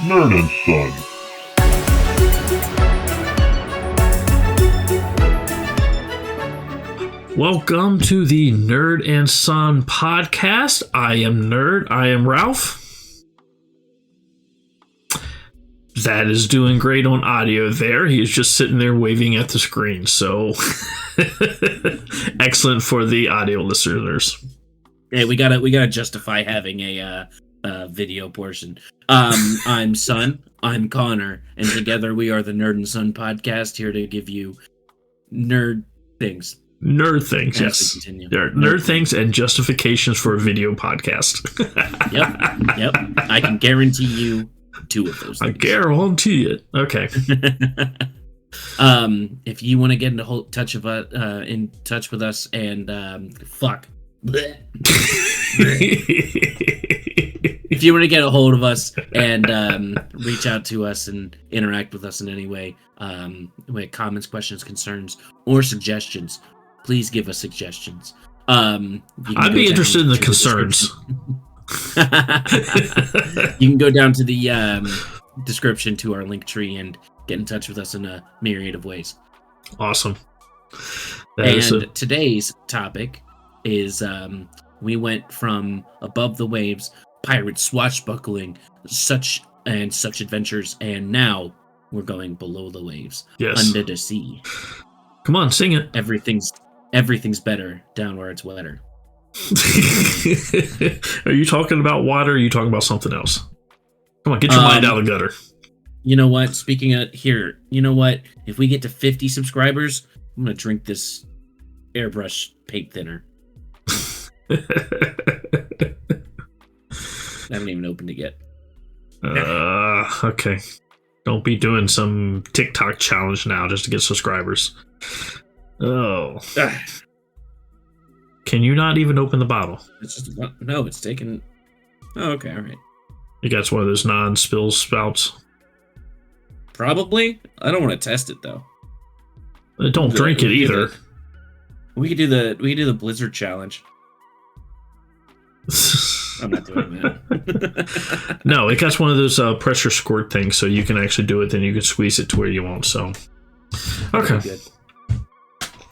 NerdandSon. Welcome to the Nerd and Son podcast. I am Nerd. I am Ralph. That is doing great on audio there. He is just sitting there waving at the screen. So excellent for the audio listeners. Hey, we gotta justify having a video portion. I'm Son. I'm Connor, and together we are the Nerd and Son podcast, here to give you nerd things. Nerd things, yes. Nerd things and justifications for a video podcast. Yep. I can guarantee you 2 of those things. I guarantee it. Okay. If you want to get in touch with us and if you want to get a hold of us and reach out to us and interact with us in any way, with comments, questions, concerns, or suggestions, please give us suggestions. I'd be interested in the concerns. You can go down to the description to our link tree and get in touch with us in a myriad of ways. Awesome. Today's topic is we went from above the waves, pirate swashbuckling, such adventures, and now we're going below the waves, under the sea. Come on, sing it. Everything's better down where it's wetter. Are you talking about water, or are you talking about something else? Come on, get your mind out of the gutter. You know what? Speaking of here, you know what? If we get to 50 subscribers, I'm going to drink this airbrush paint thinner. I haven't even opened it yet. Okay. Don't be doing some TikTok challenge now just to get subscribers. Oh. Can you not even open the bottle? It's taken. Oh, okay, all right. You got one of those non-spill spouts? Probably. I don't want to test it though. Don't drink it either. We could do the Blizzard challenge. I'm not doing that. No, it got one of those pressure squirt things, so you can actually do it. Then you can squeeze it to where you want. So, okay. Good.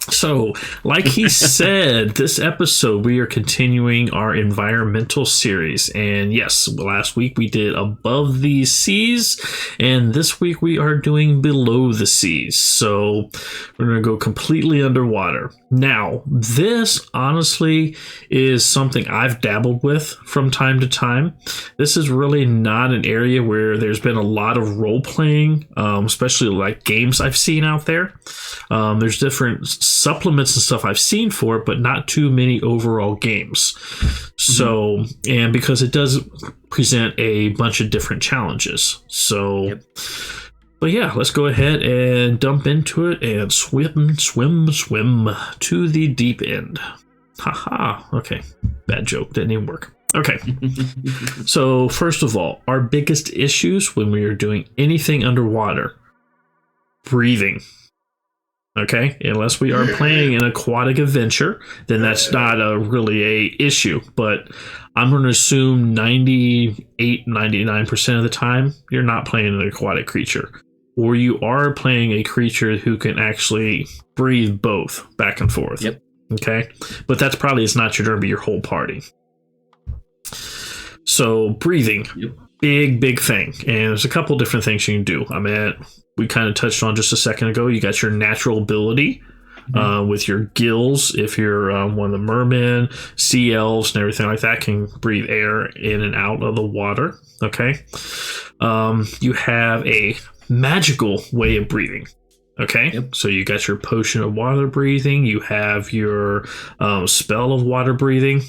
So, like he said, this episode we are continuing our environmental series. And yes, last week we did above the seas, and this week we are doing below the seas. So, we're going to go completely underwater. Now, this honestly is something I've dabbled with from time to time. This is really not an area where there's been a lot of role playing, especially like games I've seen out there. There's different supplements and stuff I've seen for it, but not too many overall games. So, and because it does present a bunch of different challenges. So, But yeah, let's go ahead and dump into it and swim to the deep end. Haha. Okay. Bad joke. Didn't even work. Okay. So first of all, our biggest issues when we are doing anything underwater, breathing. Okay. Unless we are playing an aquatic adventure, then that's not really a issue. But I'm going to assume 99% of the time, you're not playing an aquatic creature. Or you are playing a creature who can actually breathe both back and forth. Yep. Okay. But that's probably is not going to be your whole party. So breathing, big thing. And there's a couple different things you can do. I mean, we kind of touched on just a second ago. You got your natural ability with your gills. If you're one of the mermen, sea elves, and everything like that can breathe air in and out of the water. Okay. You have a magical way of breathing. Okay. Yep. So you got your potion of water breathing. You have your spell of water breathing.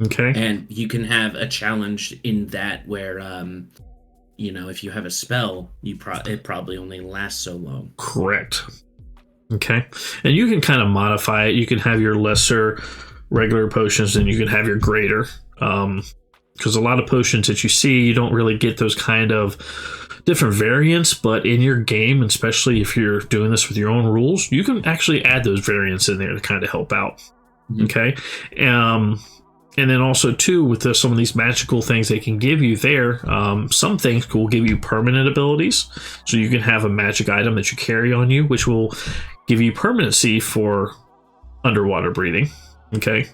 Okay. And you can have a challenge in that where, if you have a spell, it probably only lasts so long. Correct. Okay. And you can kind of modify it. You can have your lesser regular potions, and you can have your greater. Because a lot of potions that you see, you don't really get those kind of different variants, but in your game, especially if you're doing this with your own rules, you can actually add those variants in there to kind of help out. Okay. And then also too, with some of these magical things they can give you there, some things will give you permanent abilities. So you can have a magic item that you carry on you, which will give you permanency for underwater breathing. Okay.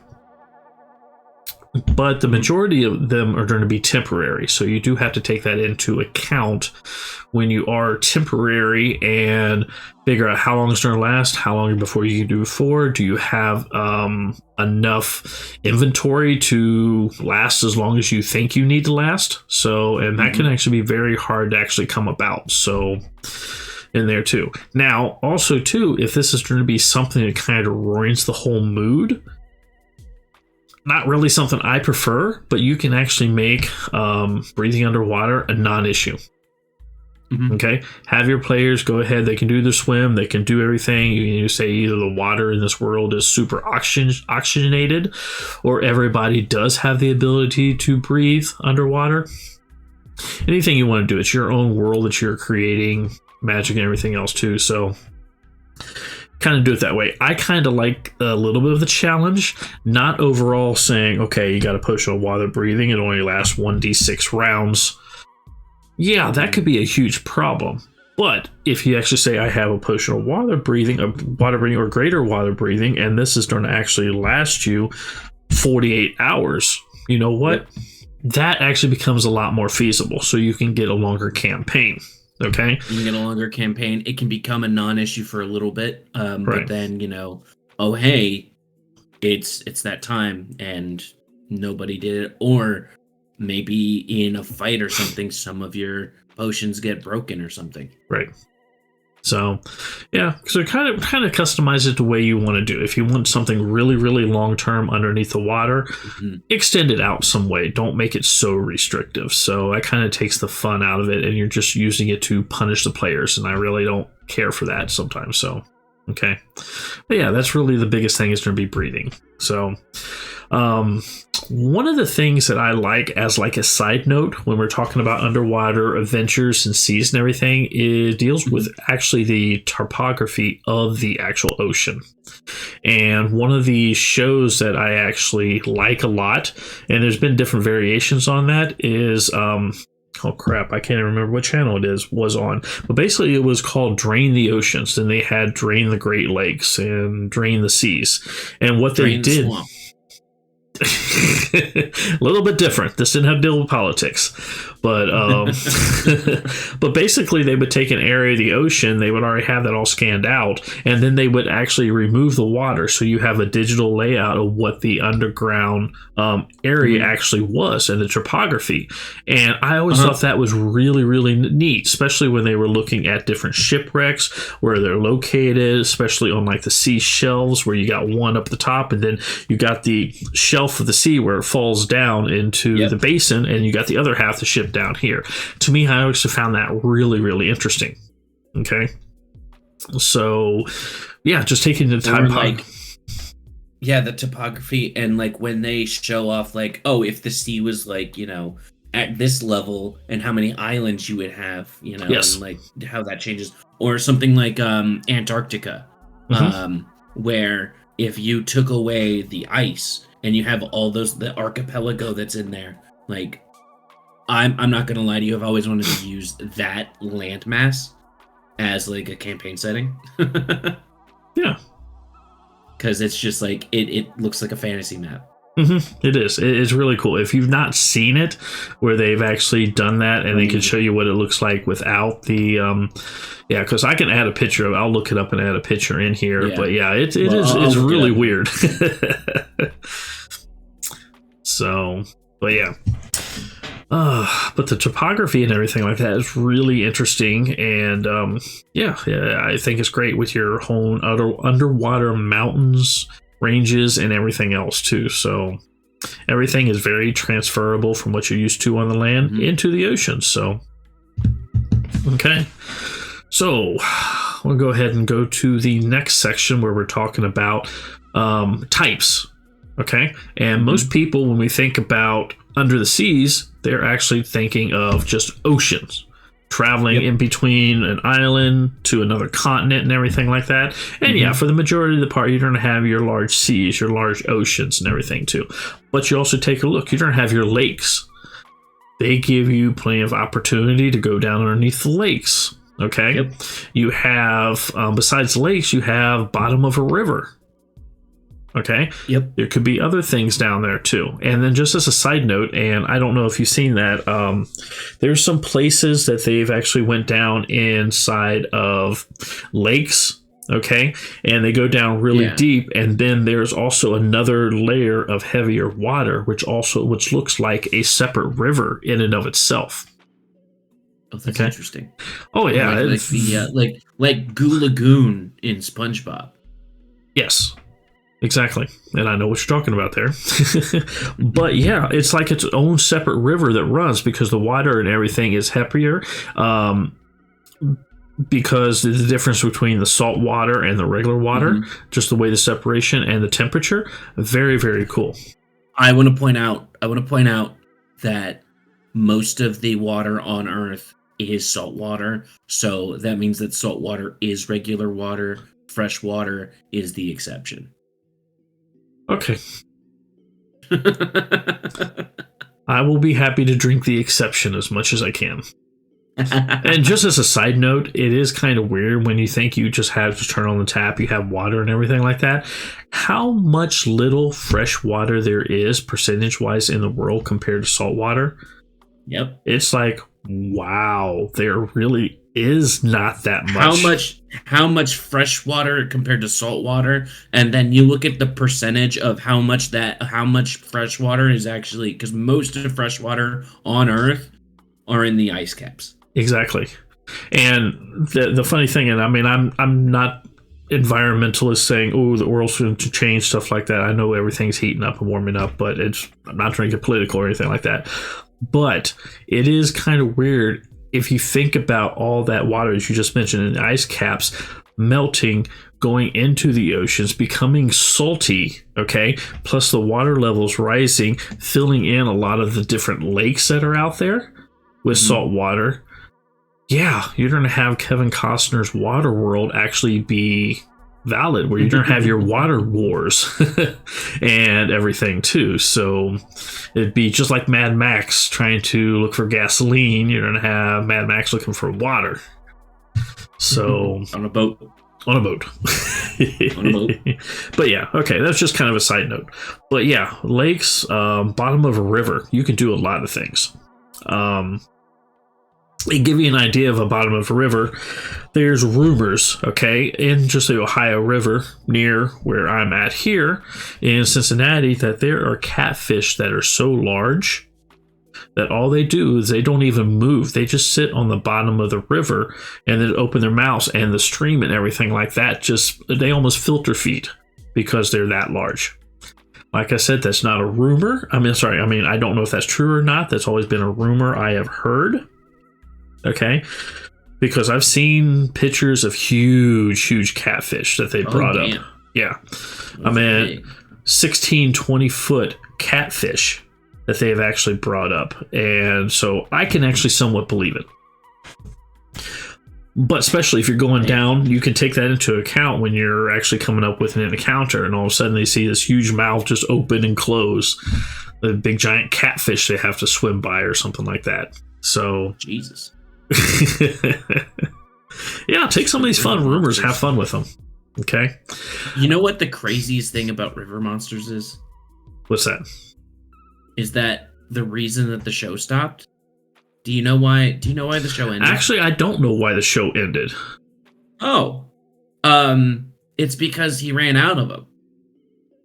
But the majority of them are going to be temporary. So you do have to take that into account when you are temporary and figure out how long it's going to last, how long before you can do it for. Do you have enough inventory to last as long as you think you need to last? So, and that can actually be very hard to actually come about. So, in there too. Now, also too, if this is going to be something that kind of ruins the whole mood, not really something I prefer, but you can actually make breathing underwater a non-issue. Okay, have your players go ahead. They can do the swim. They can do everything. You say either the water in this world is super oxygenated, or everybody does have the ability to breathe underwater. Anything you want to do. It's your own world that you're creating, magic and everything else too. So kind of do it that way. I kind of like a little bit of the challenge, not overall saying, okay, you got a potion of water breathing. It only lasts 1d6 rounds. Yeah, that could be a huge problem. But if you actually say, I have a potion of water breathing or greater water breathing, and this is going to actually last you 48 hours, you know what? That actually becomes a lot more feasible. So you can get a longer campaign. Okay. You can get a longer campaign. It can become a non-issue for a little bit. Right. But then, oh, hey, it's that time and nobody did it. Or maybe in a fight or something, some of your potions get broken or something. Right. So, yeah, so kind of customize it the way you want to do. If you want something really, really long term underneath the water, extend it out some way. Don't make it so restrictive. So that kind of takes the fun out of it, and you're just using it to punish the players. And I really don't care for that sometimes. So, okay. But yeah, that's really the biggest thing is going to be breathing. So, one of the things that I like as like a side note when we're talking about underwater adventures and seas and everything, it deals with actually the topography of the actual ocean. And one of the shows that I actually like a lot, and there's been different variations on that, is oh crap, I can't remember what channel it was on, but basically it was called Drain the Oceans, and they had Drain the Great Lakes and Drain the Seas, and what they did a little bit different. This didn't have to deal with politics, but but basically they would take an area of the ocean, they would already have that all scanned out, and then they would actually remove the water, so you have a digital layout of what the underground area actually was and the topography. And I always thought that was really, really neat, especially when they were looking at different shipwrecks, where they're located, especially on like the sea shelves, where you got one up the top and then you got the shelf of the sea where it falls down into the basin, and you got the other half of the ship down here. To me, I always found that really, really interesting. Okay. So, yeah, just taking the time. The topography, and like when they show off, like, oh, if the sea was like, at this level, and how many islands you would have, and like how that changes, or something like Antarctica, where if you took away the ice and you have all the archipelago that's in there, like, I'm not gonna lie to you, I've always wanted to use that landmass as like a campaign setting. Yeah. Because it's just like, it looks like a fantasy map. It is. It's really cool. If you've not seen it, where they've actually done that, and they can show you what it looks like without the, because I can add a picture. I'll look it up and add a picture in here. Yeah. But yeah, it's really weird. So, but yeah. But the topography and everything like that is really interesting, and I think it's great with your own underwater mountains, ranges, and everything else too. So everything is very transferable from what you're used to on the land into the ocean. So okay, so we'll go ahead and go to the next section where we're talking about types. Okay, and most people, when we think about under the seas, they're actually thinking of just oceans. traveling in between an island to another continent and everything like that. And yeah, for the majority of the part, you're going to have your large seas, your large oceans and everything too. But you also take a look, you're going to have your lakes. They give you plenty of opportunity to go down underneath the lakes. Okay. Yep. You have, besides lakes, you have bottom of a river. Okay. Yep. There could be other things down there too. And then just as a side note, and I don't know if you've seen that, there's some places that they've actually went down inside of lakes. Okay. And they go down really deep. And then there's also another layer of heavier water, which looks like a separate river in and of itself. Oh, that's interesting. Oh yeah. Like Goo Lagoon in SpongeBob. Yes. Exactly. And I know what you're talking about there. But yeah, it's like its own separate river that runs because the water and everything is heavier. Because the difference between the salt water and the regular water, just the way the separation and the temperature, very, very cool. I want to point out that most of the water on Earth is salt water. So that means that salt water is regular water. Fresh water is the exception. Okay. I will be happy to drink the exception as much as I can. And just as a side note, it is kind of weird when you think you just have to turn on the tap, you have water and everything like that. How much little fresh water there is percentage-wise in the world compared to salt water. Yep. It's like, wow, there really is not that much. How much fresh water compared to salt water, and then you look at the percentage of how much fresh water is actually, because most of the fresh water on Earth are in the ice caps. Exactly. And the funny thing, and I mean, I'm not environmentalist saying, oh, the world's going to change, stuff like that. I know everything's heating up and warming up, but I'm not trying to get political or anything like that. But it is kind of weird if you think about all that water, as you just mentioned, in the ice caps melting, going into the oceans, becoming salty, okay? Plus the water levels rising, filling in a lot of the different lakes that are out there with salt water. Yeah, you're going to have Kevin Costner's Water World actually be valid, where you're going to have your water wars and everything too. So it'd be just like Mad Max trying to look for gasoline. You're going to have Mad Max looking for water. So on a boat. On a boat. But yeah, okay, that's just kind of a side note. But yeah, lakes, bottom of a river, you can do a lot of things. They give you an idea of a bottom of a river. There's rumors, okay, in just the Ohio River near where I'm at here in Cincinnati, that there are catfish that are so large that all they do is they don't even move. They just sit on the bottom of the river and then open their mouths, and the stream and everything like that, they almost filter feed because they're that large. Like I said, that's not a rumor. I don't know if that's true or not. That's always been a rumor I have heard. Okay, because I've seen pictures of huge catfish that they brought up. Yeah, I mean, 16, 20-foot catfish that they have actually brought up, and so I can actually somewhat believe it. But especially if you're going down, you can take that into account when you're actually coming up with an encounter, and all of a sudden they see this huge mouth just open and close, the big giant catfish they have to swim by or something like that. So Jesus. Yeah, take some of these fun rumors, have fun with them. Okay. You know what the craziest thing about river monsters is? What's that? Is that the reason that the show stopped? Do you know why the show ended? Actually, I don't know why the show ended. Oh. It's because he ran out of them.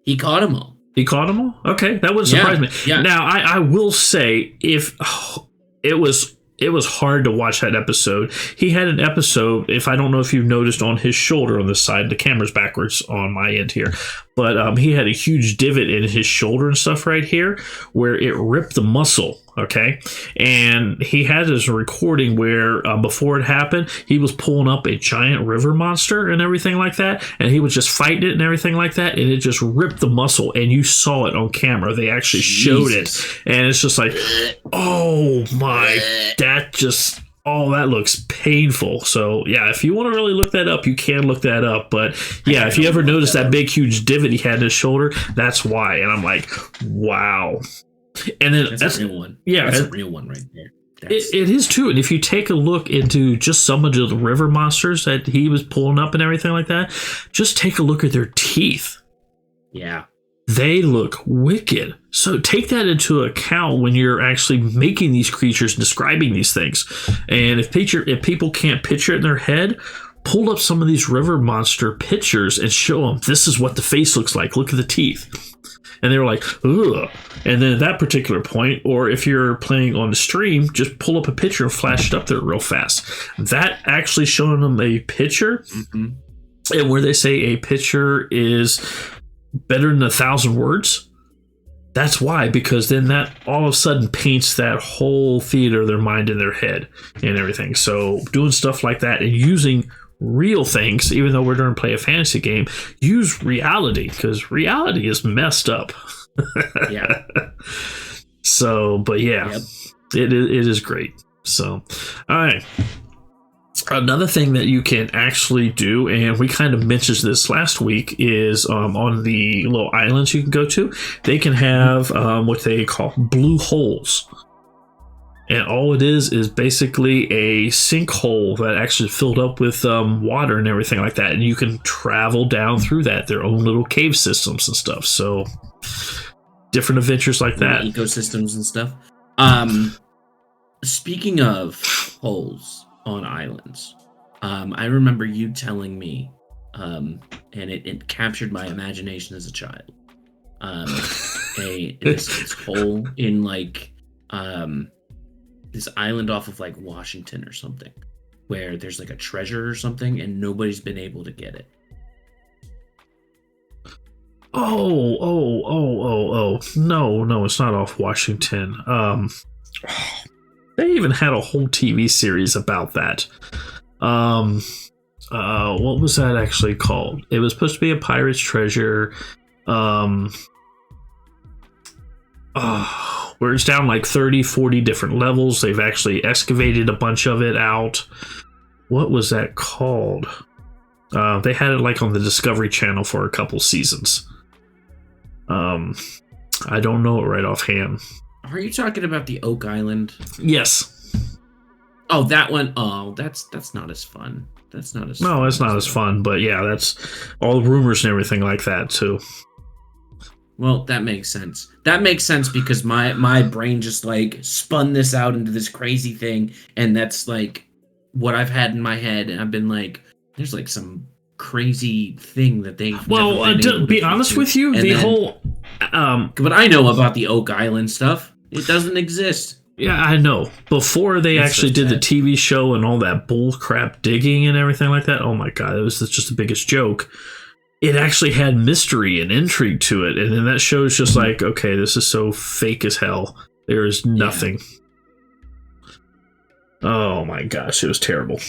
He caught them all. He caught them all? Okay, that would surprise me. Yeah. Now, I will say, it was hard to watch that episode. He had an episode, I don't know if you've noticed, on his shoulder on this side. The camera's backwards on my end here. But he had a huge divot in his shoulder and stuff right here where it ripped the muscle, okay? And he had his recording where before it happened, he was pulling up a giant river monster and everything like that. And he was just fighting it and everything like that. And it just ripped the muscle. And you saw it on camera. They actually showed it. And it's just like, oh my, that just Oh, that looks painful. So, yeah, if you want to really look that up, you can look that up. But, yeah, if you ever notice that big, huge divot he had in his shoulder, that's why. And I'm like, wow. And then that's a real one. Yeah. That's a real one right there. It is, too. And if you take a look into just some of the river monsters that he was pulling up and everything like that, just take a look at their teeth. Yeah. They look wicked. So take that into account when you're actually making these creatures, describing these things. And if people can't picture it in their head, pull up some of these river monster pictures and show them this is what the face looks like. Look at the teeth. And they were like, ugh. And then at that particular point, or if you're playing on the stream, just pull up a picture and flash it up there real fast. That actually showing them a picture, and where they say a picture is better than 1,000 words. That's why, because then that all of a sudden paints that whole theater of their mind in their head and everything. So doing stuff like that and using real things, even though we're going to play a fantasy game, use reality, because reality is messed up. Yeah. So, but yeah, it is great. So, all right. Another thing that you can actually do, and we kind of mentioned this last week, is on the little islands you can go to, they can have what they call blue holes. And all it is basically a sinkhole that actually filled up with water and everything like that. And you can travel down through that, their own little cave systems and stuff. So different adventures like that. Ecosystems and stuff. Speaking of holes on islands, I remember you telling me, and it captured my imagination as a child. This hole in like this island off of like Washington or something, where there's like a treasure or something, and nobody's been able to get it. Oh. No, it's not off Washington. They even had a whole TV series about that. What was that actually called? It was supposed to be a pirate's treasure. Where it's down like 30, 40 different levels. They've actually excavated a bunch of it out. What was that called? They had it like on the Discovery Channel for a couple seasons. I don't know it right offhand. Are you talking about the Oak Island? Yes. Oh, that one. Oh, that's not as fun. That's not as. No, it's not as fun. But yeah, that's all the rumors and everything like that too. Well, that makes sense. That makes sense because my brain just like spun this out into this crazy thing, and that's like what I've had in my head, and I've been like, there's like some crazy thing that they. Well, to be honest with you, the whole. But I know about the Oak Island stuff. It doesn't exist. Yeah, I know. Before they actually did the TV show and all that bull crap digging and everything like that, oh my god, it was just the biggest joke. It actually had mystery and intrigue to it, and then that show's just like, okay, this is so fake as hell. There is nothing. Yeah. Oh my gosh, it was terrible.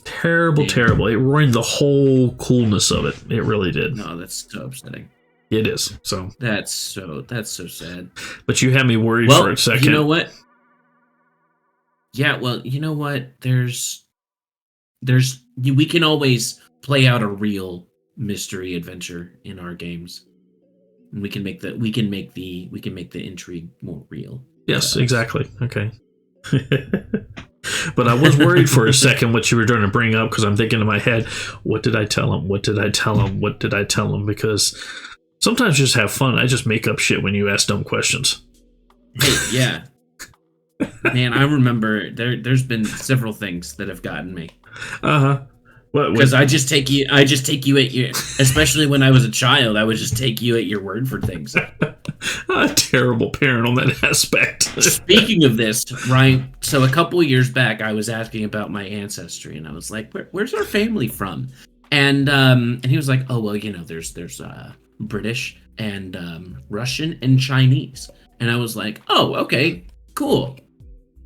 Terrible. It ruined the whole coolness of it. It really did. No, that's so upsetting. It is. So that's so sad. But you had me worried for a second. You know what? Yeah, well, you know what? We can always play out a real mystery adventure in our games. And we can make the intrigue more real. Yes, exactly. Okay. But I was worried for a second what you were trying to bring up, because I'm thinking in my head, what did I tell him? Because sometimes just have fun. I just make up shit when you ask dumb questions. Hey, yeah. Man, I remember there's been several things that have gotten me. Because I just take you at your, especially when I was a child, I would just take you at your word for things. A terrible parent on that aspect. Speaking of this, right? So a couple of years back, I was asking about my ancestry, and I was like, "Where's our family from?" And he was like, "Oh, well, you know, there's British and Russian and Chinese." And I was like, "Oh, okay, cool."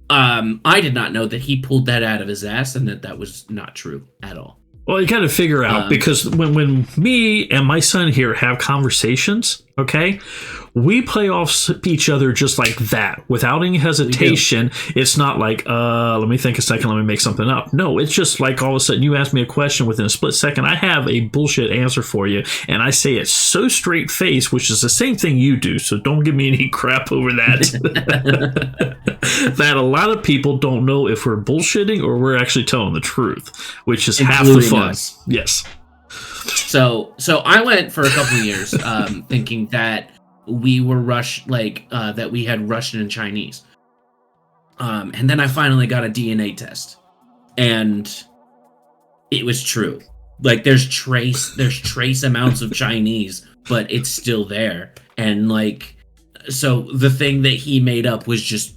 I did not know that he pulled that out of his ass, and that was not true at all. Well, you got to figure out, because when me and my son here have conversations, Okay, we play off each other just like that without any hesitation. It's not like, let me think a second, let me make something up. No, it's just like all of a sudden you ask me a question within a split second. I have a bullshit answer for you, and I say it so straight face, which is the same thing you do. So don't give me any crap over that. That a lot of people don't know if we're bullshitting or we're actually telling the truth, which is half the fun. Us. Yes. So I went for a couple of years thinking that we were that we had Russian and Chinese. And then I finally got a DNA test, and it was true. Like there's trace amounts of Chinese, but it's still there. And like, so the thing that he made up was just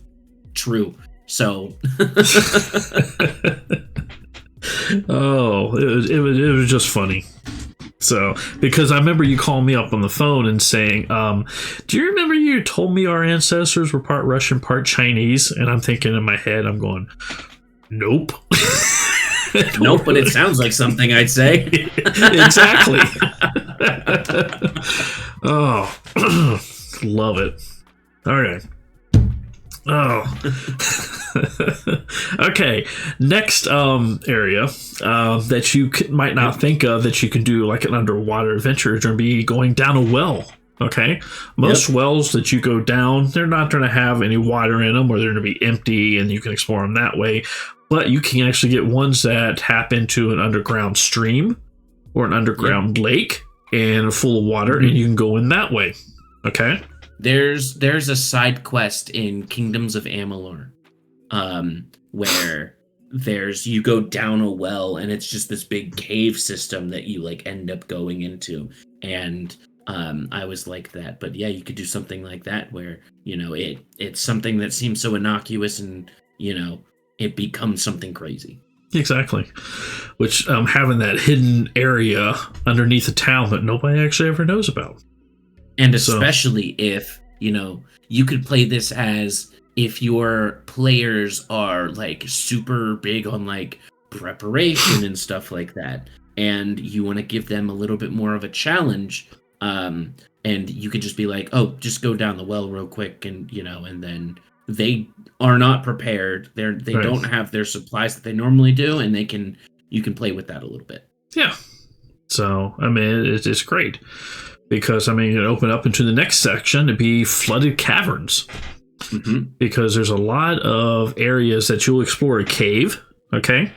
true. So oh, it was just funny. So, because I remember you calling me up on the phone and saying, do you remember you told me our ancestors were part Russian, part Chinese? And I'm thinking in my head, I'm going, nope. Nope, but it sounds like something I'd say. Exactly. Oh, love it. All right. Oh. Okay. Next area that you might not think of that you can do like an underwater adventure is going to be going down a well. Okay. Most wells that you go down, they're not going to have any water in them, or they're going to be empty, and you can explore them that way. But you can actually get ones that tap into an underground stream or an underground lake and full of water, and you can go in that way. Okay. There's a side quest in Kingdoms of Amalur, where you go down a well, and it's just this big cave system that you like end up going into. And I was like that, but yeah, you could do something like that where, you know, it's something that seems so innocuous, and you know, it becomes something crazy. Exactly. Which having that hidden area underneath a town that nobody actually ever knows about. And especially if, you know, you could play this as if your players are like super big on like preparation and stuff like that, and you want to give them a little bit more of a challenge, and you could just be like, oh, just go down the well real quick, and you know, and then they are not prepared. They don't have their supplies that they normally do, and you can play with that a little bit. Yeah. So I mean, it's great. Because, I mean, it opened up into the next section to be flooded caverns. Mm-hmm. Because there's a lot of areas that you'll explore a cave, okay?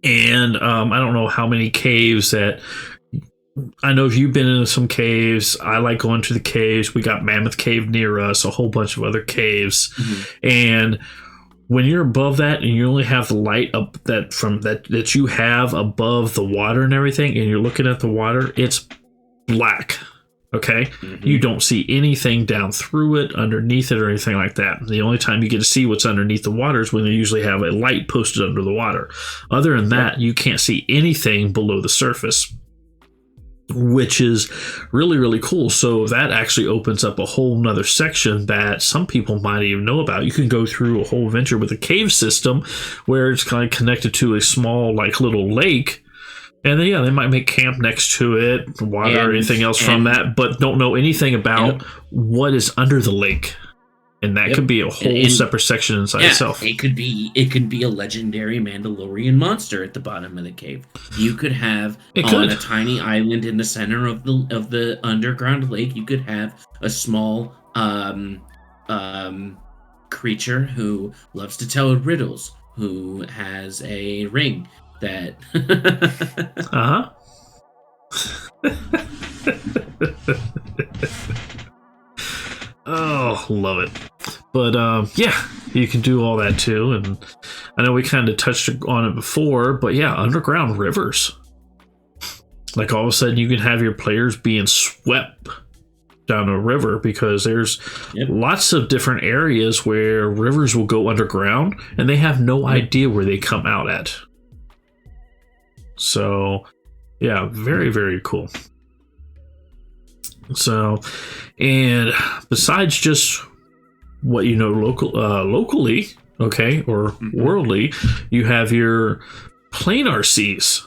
And I don't know how many caves that... I know if you've been into some caves. I like going to the caves. We got Mammoth Cave near us, a whole bunch of other caves. Mm-hmm. And when you're above that and you only have the light up that you have above the water and everything, and you're looking at the water, it's black. Okay. Mm-hmm. You don't see anything down through it, underneath it, or anything like that. The only time you get to see what's underneath the water is when they usually have a light posted under the water. Other than that, you can't see anything below the surface, which is really, really cool. So that actually opens up a whole nother section that some people might even know about. You can go through a whole adventure with a cave system where it's kind of connected to a small, like, little lake. And then, yeah, they might make camp next to it, water or anything else from that, but don't know anything about what is under the lake. And that could be a whole separate section inside itself. It could be a legendary Mandalorian monster at the bottom of the cave. You could have on a tiny island in the center of the underground lake, you could have a small creature who loves to tell riddles, who has a ring that Oh, love it. But yeah, you can do all that too. And I know we kind of touched on it before, but yeah, underground rivers. Like all of a sudden you can have your players being swept down a river, because there's lots of different areas where rivers will go underground and they have no idea where they come out at. So, yeah, very, very cool. So, and besides just what you know locally, okay, or worldly, you have your planar seas.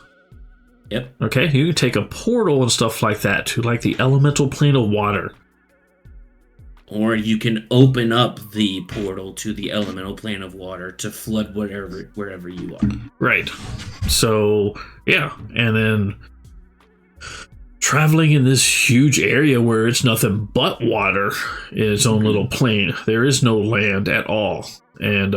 Yep. Okay, you can take a portal and stuff like that to like the elemental plane of water. Or you can open up the portal to the elemental plane of water to flood wherever you are. Right. So, yeah. And then traveling in this huge area where it's nothing but water in its own little plane. There is no land at all. And,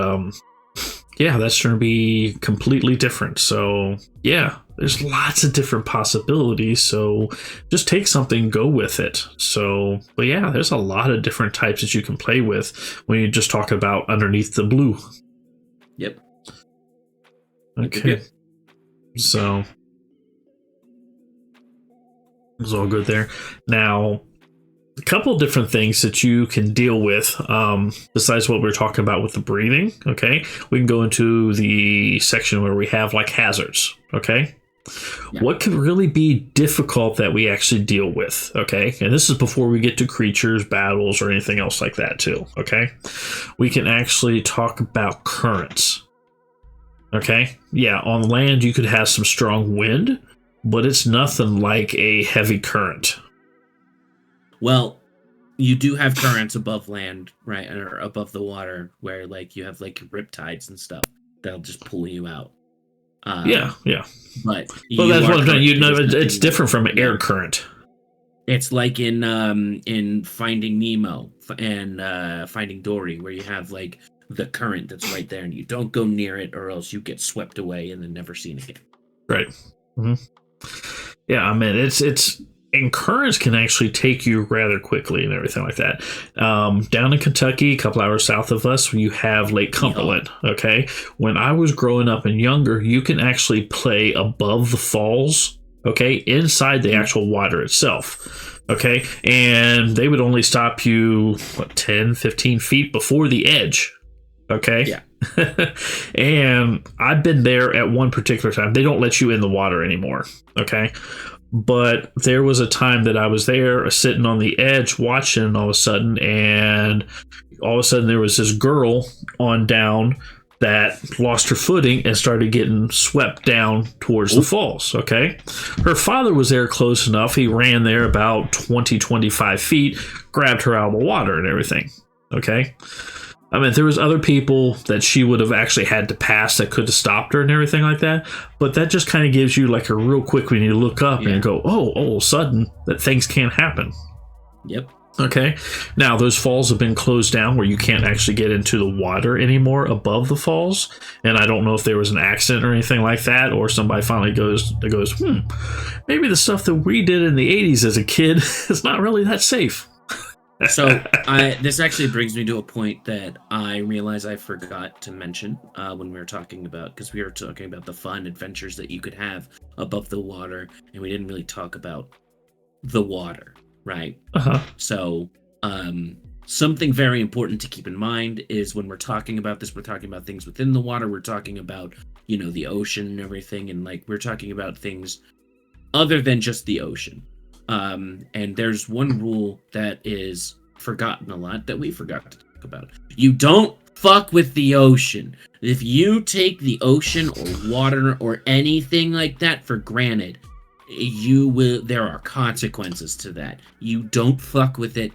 yeah, that's going to be completely different. So, yeah, there's lots of different possibilities. So just take something, go with it. So, but yeah, there's a lot of different types that you can play with when you just talk about underneath the blue. Yep. Okay. So it's all good there. Now, a couple different things that you can deal with besides what we're talking about with the breathing. Okay, we can go into the section where we have like hazards. Okay, yeah. What could really be difficult that we actually deal with? Okay, and this is before we get to creatures, battles, or anything else like that too. Okay, we can actually talk about currents. Okay, yeah, on land you could have some strong wind, but it's nothing like a heavy current. Well, you do have currents above land, right, or above the water, where like you have like riptides and stuff that'll just pull you out. Yeah. But that's what I'm saying. You know, it's different from an air current. It's like in Finding Nemo and Finding Dory, where you have like the current that's right there, and you don't go near it, or else you get swept away and then never seen again. Right. Mm-hmm. Yeah, I mean, it's. And currents can actually take you rather quickly and everything like that. Down in Kentucky, a couple hours south of us, you have Lake Cumberland. Okay, when I was growing up and younger, you can actually play above the falls. Okay, inside the actual water itself. Okay, and they would only stop you 10, 15 feet before the edge. Okay. Yeah. And I've been there at one particular time. They don't let you in the water anymore. Okay. But there was a time that I was there sitting on the edge watching all of a sudden, and all of a sudden there was this girl on down that lost her footing and started getting swept down towards the falls. Okay. Her father was there close enough. He ran there about 20, 25 feet, grabbed her out of the water and everything. Okay. I mean, there was other people that she would have actually had to pass that could have stopped her and everything like that. But that just kind of gives you like a real quick when you look up and go, oh, all of a sudden that things can't happen. Yep. Okay. Now, those falls have been closed down where you can't actually get into the water anymore above the falls. And I don't know if there was an accident or anything like that, or somebody finally goes, maybe the stuff that we did in the 80s as a kid is not really that safe. So this actually brings me to a point that I realize I forgot to mention when we were talking about, because we were talking about the fun adventures that you could have above the water, and we didn't really talk about the water, right? Uh-huh. So something very important to keep in mind is when we're talking about this, we're talking about things within the water, we're talking about, you know, the ocean and everything, and like we're talking about things other than just the ocean. And there's one rule that is forgotten a lot that we forgot to talk about. You don't fuck with the ocean. If you take the ocean or water or anything like that for granted, there are consequences to that. You don't fuck with it.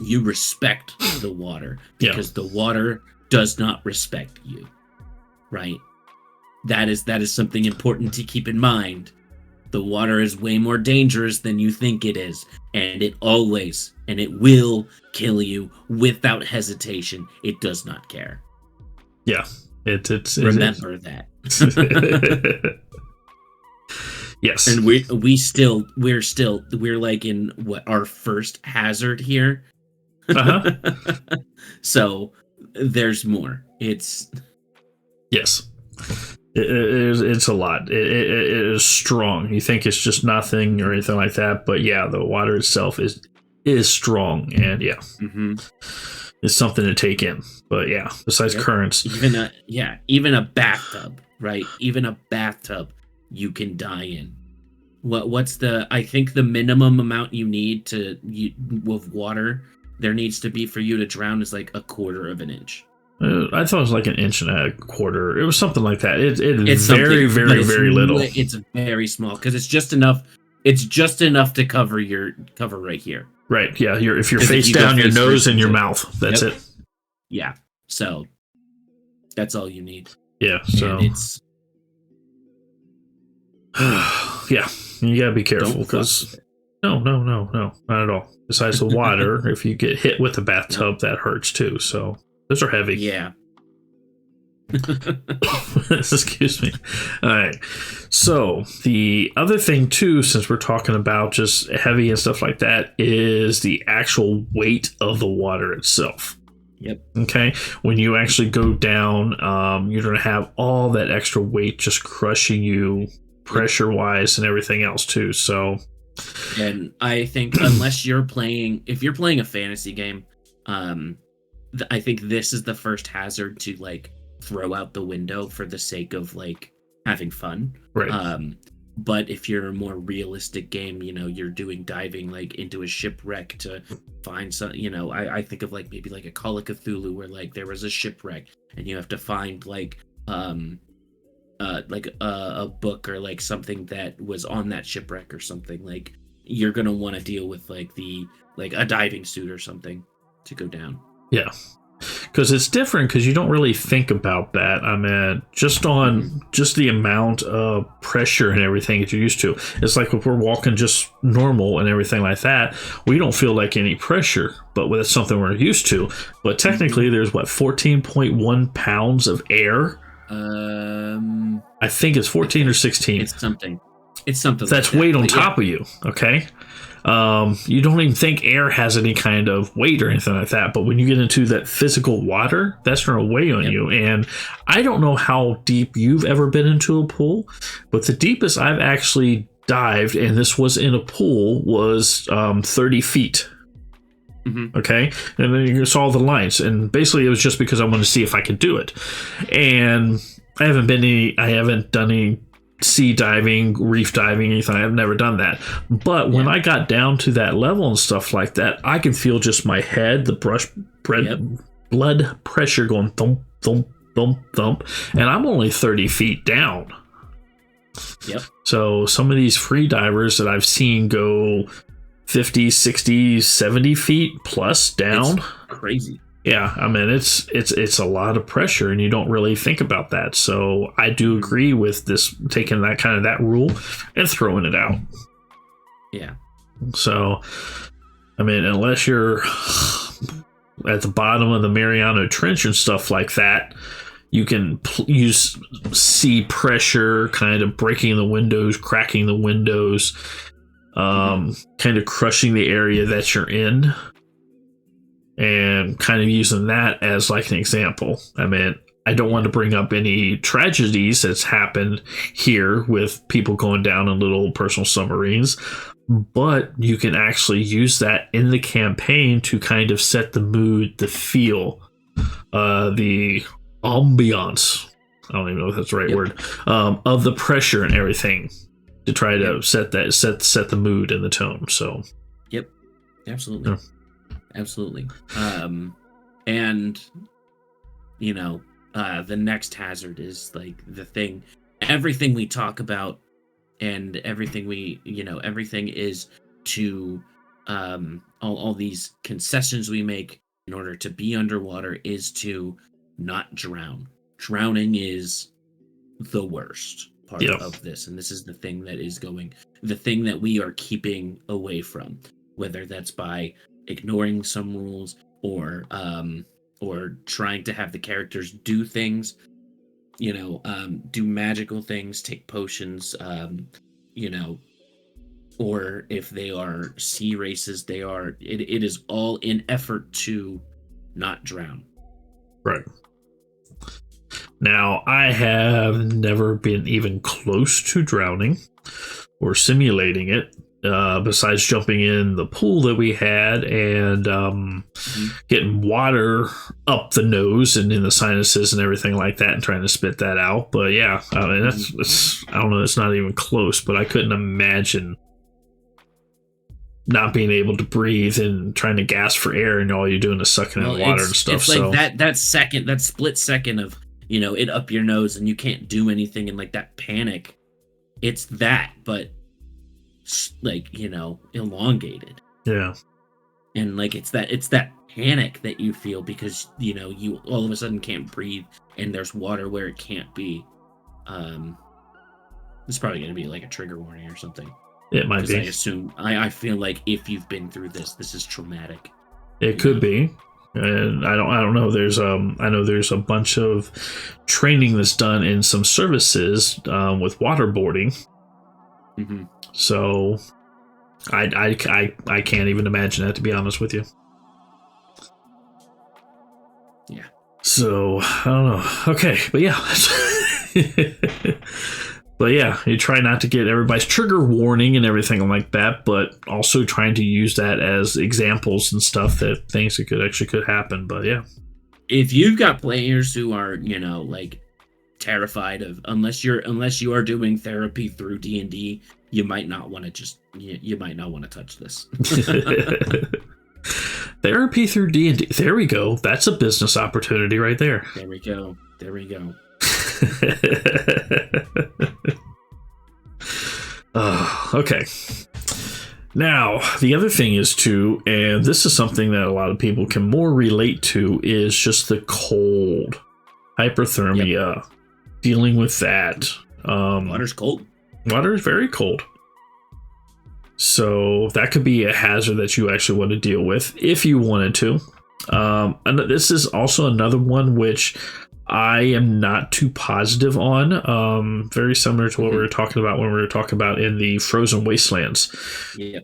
You respect the water because the water does not respect you. Right? That is something important to keep in mind. The water is way more dangerous than you think it is, and it always and it will kill you without hesitation. It does not care. Yeah, it's remember that. Yes, and we're like in what, our first hazard here. Uh-huh. So there's more. It's yes. It's a lot. It is strong. You think it's just nothing or anything like that, but yeah, the water itself is strong, and it's something to take in. But yeah, besides currents, even a bathtub, right? Even a bathtub, you can die in. What's I think the minimum amount you need with water there needs to be for you to drown is like 1/4 of an inch. I thought it was like an inch and a quarter. It was something like that. It's very, very little. It's very small because it's just enough. It's just enough to cover right here. Right. Yeah. If you're face down, your nose and your mouth. That's it. Yeah. So that's all you need. Yeah. So and it's yeah, you gotta be careful because no, not at all. Besides the water, if you get hit with the bathtub, that hurts too. So those are heavy. Yeah. Excuse me. All right. So the other thing too, since we're talking about just heavy and stuff like that, is the actual weight of the water itself. Yep. Okay. When you actually go down, you're going to have all that extra weight just crushing you pressure wise and everything else too. So, and I think if you're playing a fantasy game, I think this is the first hazard to like throw out the window for the sake of like having fun. Right. But if you're a more realistic game, you're doing diving like into a shipwreck to find some, I think of like maybe like a Call of Cthulhu where like there was a shipwreck and you have to find like a book or like something that was on that shipwreck or something. Like you're gonna want to deal with like a diving suit or something to go down. Yeah. Because it's different because you don't really think about that. I mean, just the amount of pressure and everything that you're used to. It's like if we're walking just normal and everything like that, we don't feel like any pressure, but that's something we're used to. But technically, there's 14.1 pounds of air. I think it's 14 or 16. It's something. That's like weight on top of you. Okay. You don't even think air has any kind of weight or anything like that. But when you get into that physical water, that's going to weigh on you. And I don't know how deep you've ever been into a pool, but the deepest I've actually dived, and this was in a pool, was 30 feet. Mm-hmm. Okay. And then you saw the lines. And basically it was just because I wanted to see if I could do it. And I haven't done any sea diving, reef diving, anything. I've never done that. But when I got down to that level and stuff like that, I can feel just my head, the blood pressure going thump, thump, thump, thump. And I'm only 30 feet down. Yep. So some of these free divers that I've seen go 50, 60, 70 feet plus down. It's crazy. Yeah, I mean, it's a lot of pressure, and you don't really think about that. So I do agree with this, taking that rule and throwing it out. Yeah. So, I mean, unless you're at the bottom of the Mariana Trench and stuff like that, you can use sea pressure, kind of breaking the windows, cracking the windows, kind of crushing the area that you're in. And kind of using that as like an example. I mean, I don't want to bring up any tragedies that's happened here with people going down in little personal submarines, but you can actually use that in the campaign to kind of set the mood, the feel, the ambiance. I don't even know if that's the right word, of the pressure and everything to try to set the mood and the tone. So, yep, absolutely. Yeah. Absolutely. And the next hazard is like the thing, everything we talk about and everything everything is to, all these concessions we make in order to be underwater is to not drown. Drowning is the worst part of this. And this is the thing that we are keeping away from, whether that's by ignoring some rules or trying to have the characters do things, do magical things, take potions, or if they are sea races, it is all in effort to not drown. Right. Now, I have never been even close to drowning or simulating it. Besides jumping in the pool that we had and getting water up the nose and in the sinuses and everything like that and trying to spit that out. But yeah, I mean, I don't know, it's not even close, but I couldn't imagine not being able to breathe and trying to gasp for air, and all you're doing is sucking in water and stuff. It's like that split second of, it up your nose and you can't do anything, and like that panic. It's that, but like, elongated. Yeah. And like it's that panic that you feel because you all of a sudden can't breathe and there's water where it can't be. It's probably going to be like a trigger warning or something. It might be. I feel like if you've been through this is traumatic. It could be. And I don't know. I know there's a bunch of training that's done in some services with waterboarding. Mm-hmm. So I can't even imagine that, to be honest with you. Yeah. So I don't know. Okay, but yeah. But yeah, you try not to get everybody's trigger warning and everything like that, but also trying to use that as examples and stuff that things that could happen. But yeah. If you've got players who are, like terrified of, unless you are doing therapy through D&D, you might not want to touch this. Therapy through D&D. There we go. That's a business opportunity right there. There we go. Okay. Now, the other thing is too, and this is something that a lot of people can more relate to, is just the cold. Hyperthermia. Yep. Dealing with that. Water's cold. Water is very cold. So that could be a hazard that you actually want to deal with if you wanted to. And this is also another one which I am not too positive on. Very similar to what we were talking about when we were talking about in the Frozen Wastelands. Yeah.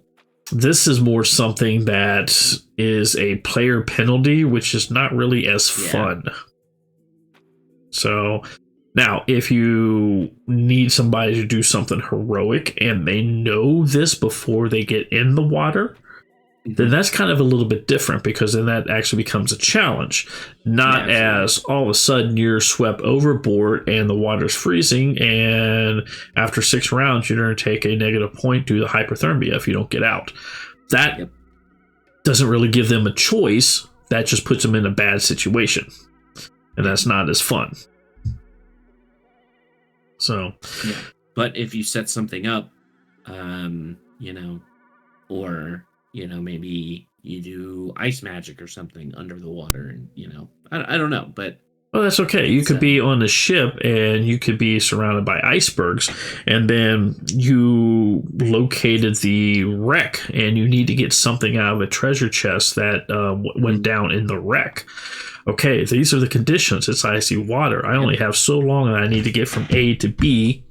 This is more something that is a player penalty, which is not really as fun. So now, if you need somebody to do something heroic and they know this before they get in the water, then that's kind of a little bit different, because then that actually becomes a challenge. Not as all of a sudden you're swept overboard and the water's freezing, and after 6 rounds you're going to take a negative point due to hyperthermia if you don't get out. That doesn't really give them a choice. That just puts them in a bad situation. And that's not as fun. So, but if you set something up, or maybe you do ice magic or something under the water, and I don't know, but that's okay. You could be on the ship and you could be surrounded by icebergs, and then you located the wreck and you need to get something out of a treasure chest that went down in the wreck. Okay, these are the conditions. It's icy water. I only have so long that I need to get from A to B,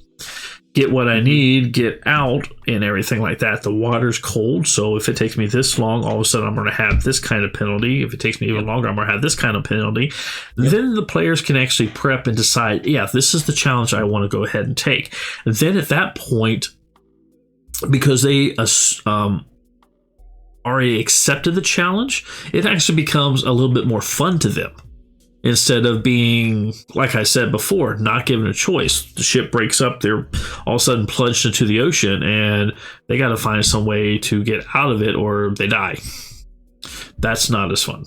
get what I need, get out, and everything like that. The water's cold, so if it takes me this long, all of a sudden I'm going to have this kind of penalty. If it takes me even longer, I'm going to have this kind of penalty. Then the players can actually prep and decide, this is the challenge I want to go ahead and take. And then at that point, because they already accepted the challenge, it actually becomes a little bit more fun to them. Instead of being, like I said before, not given a choice. The ship breaks up, they're all of a sudden plunged into the ocean, and they got to find some way to get out of it or they die. That's not as fun.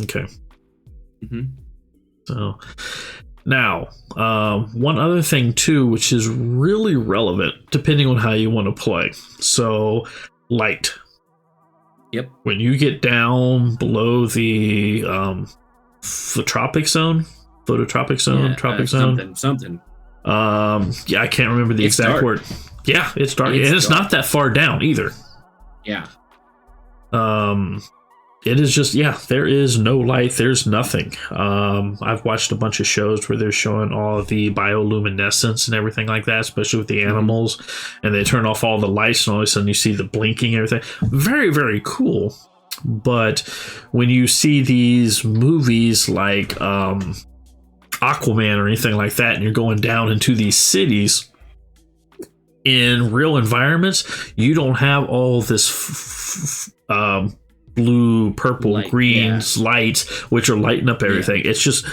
Okay. Mm-hmm. So, now, one other thing too, which is really relevant depending on how you want to play. So, light. Yep. When you get down below the tropic zone, tropic zone. Something. I can't remember the exact word. Yeah, it's dark, and it's not that far down either. Yeah. It is just, there is no light. There's nothing. I've watched a bunch of shows where they're showing all of the bioluminescence and everything like that, especially with the animals, and they turn off all the lights and all of a sudden you see the blinking and everything. Very, very cool. But when you see these movies like Aquaman or anything like that, and you're going down into these cities in real environments, you don't have all this blue, purple, greens lights which are lighting up everything. It's just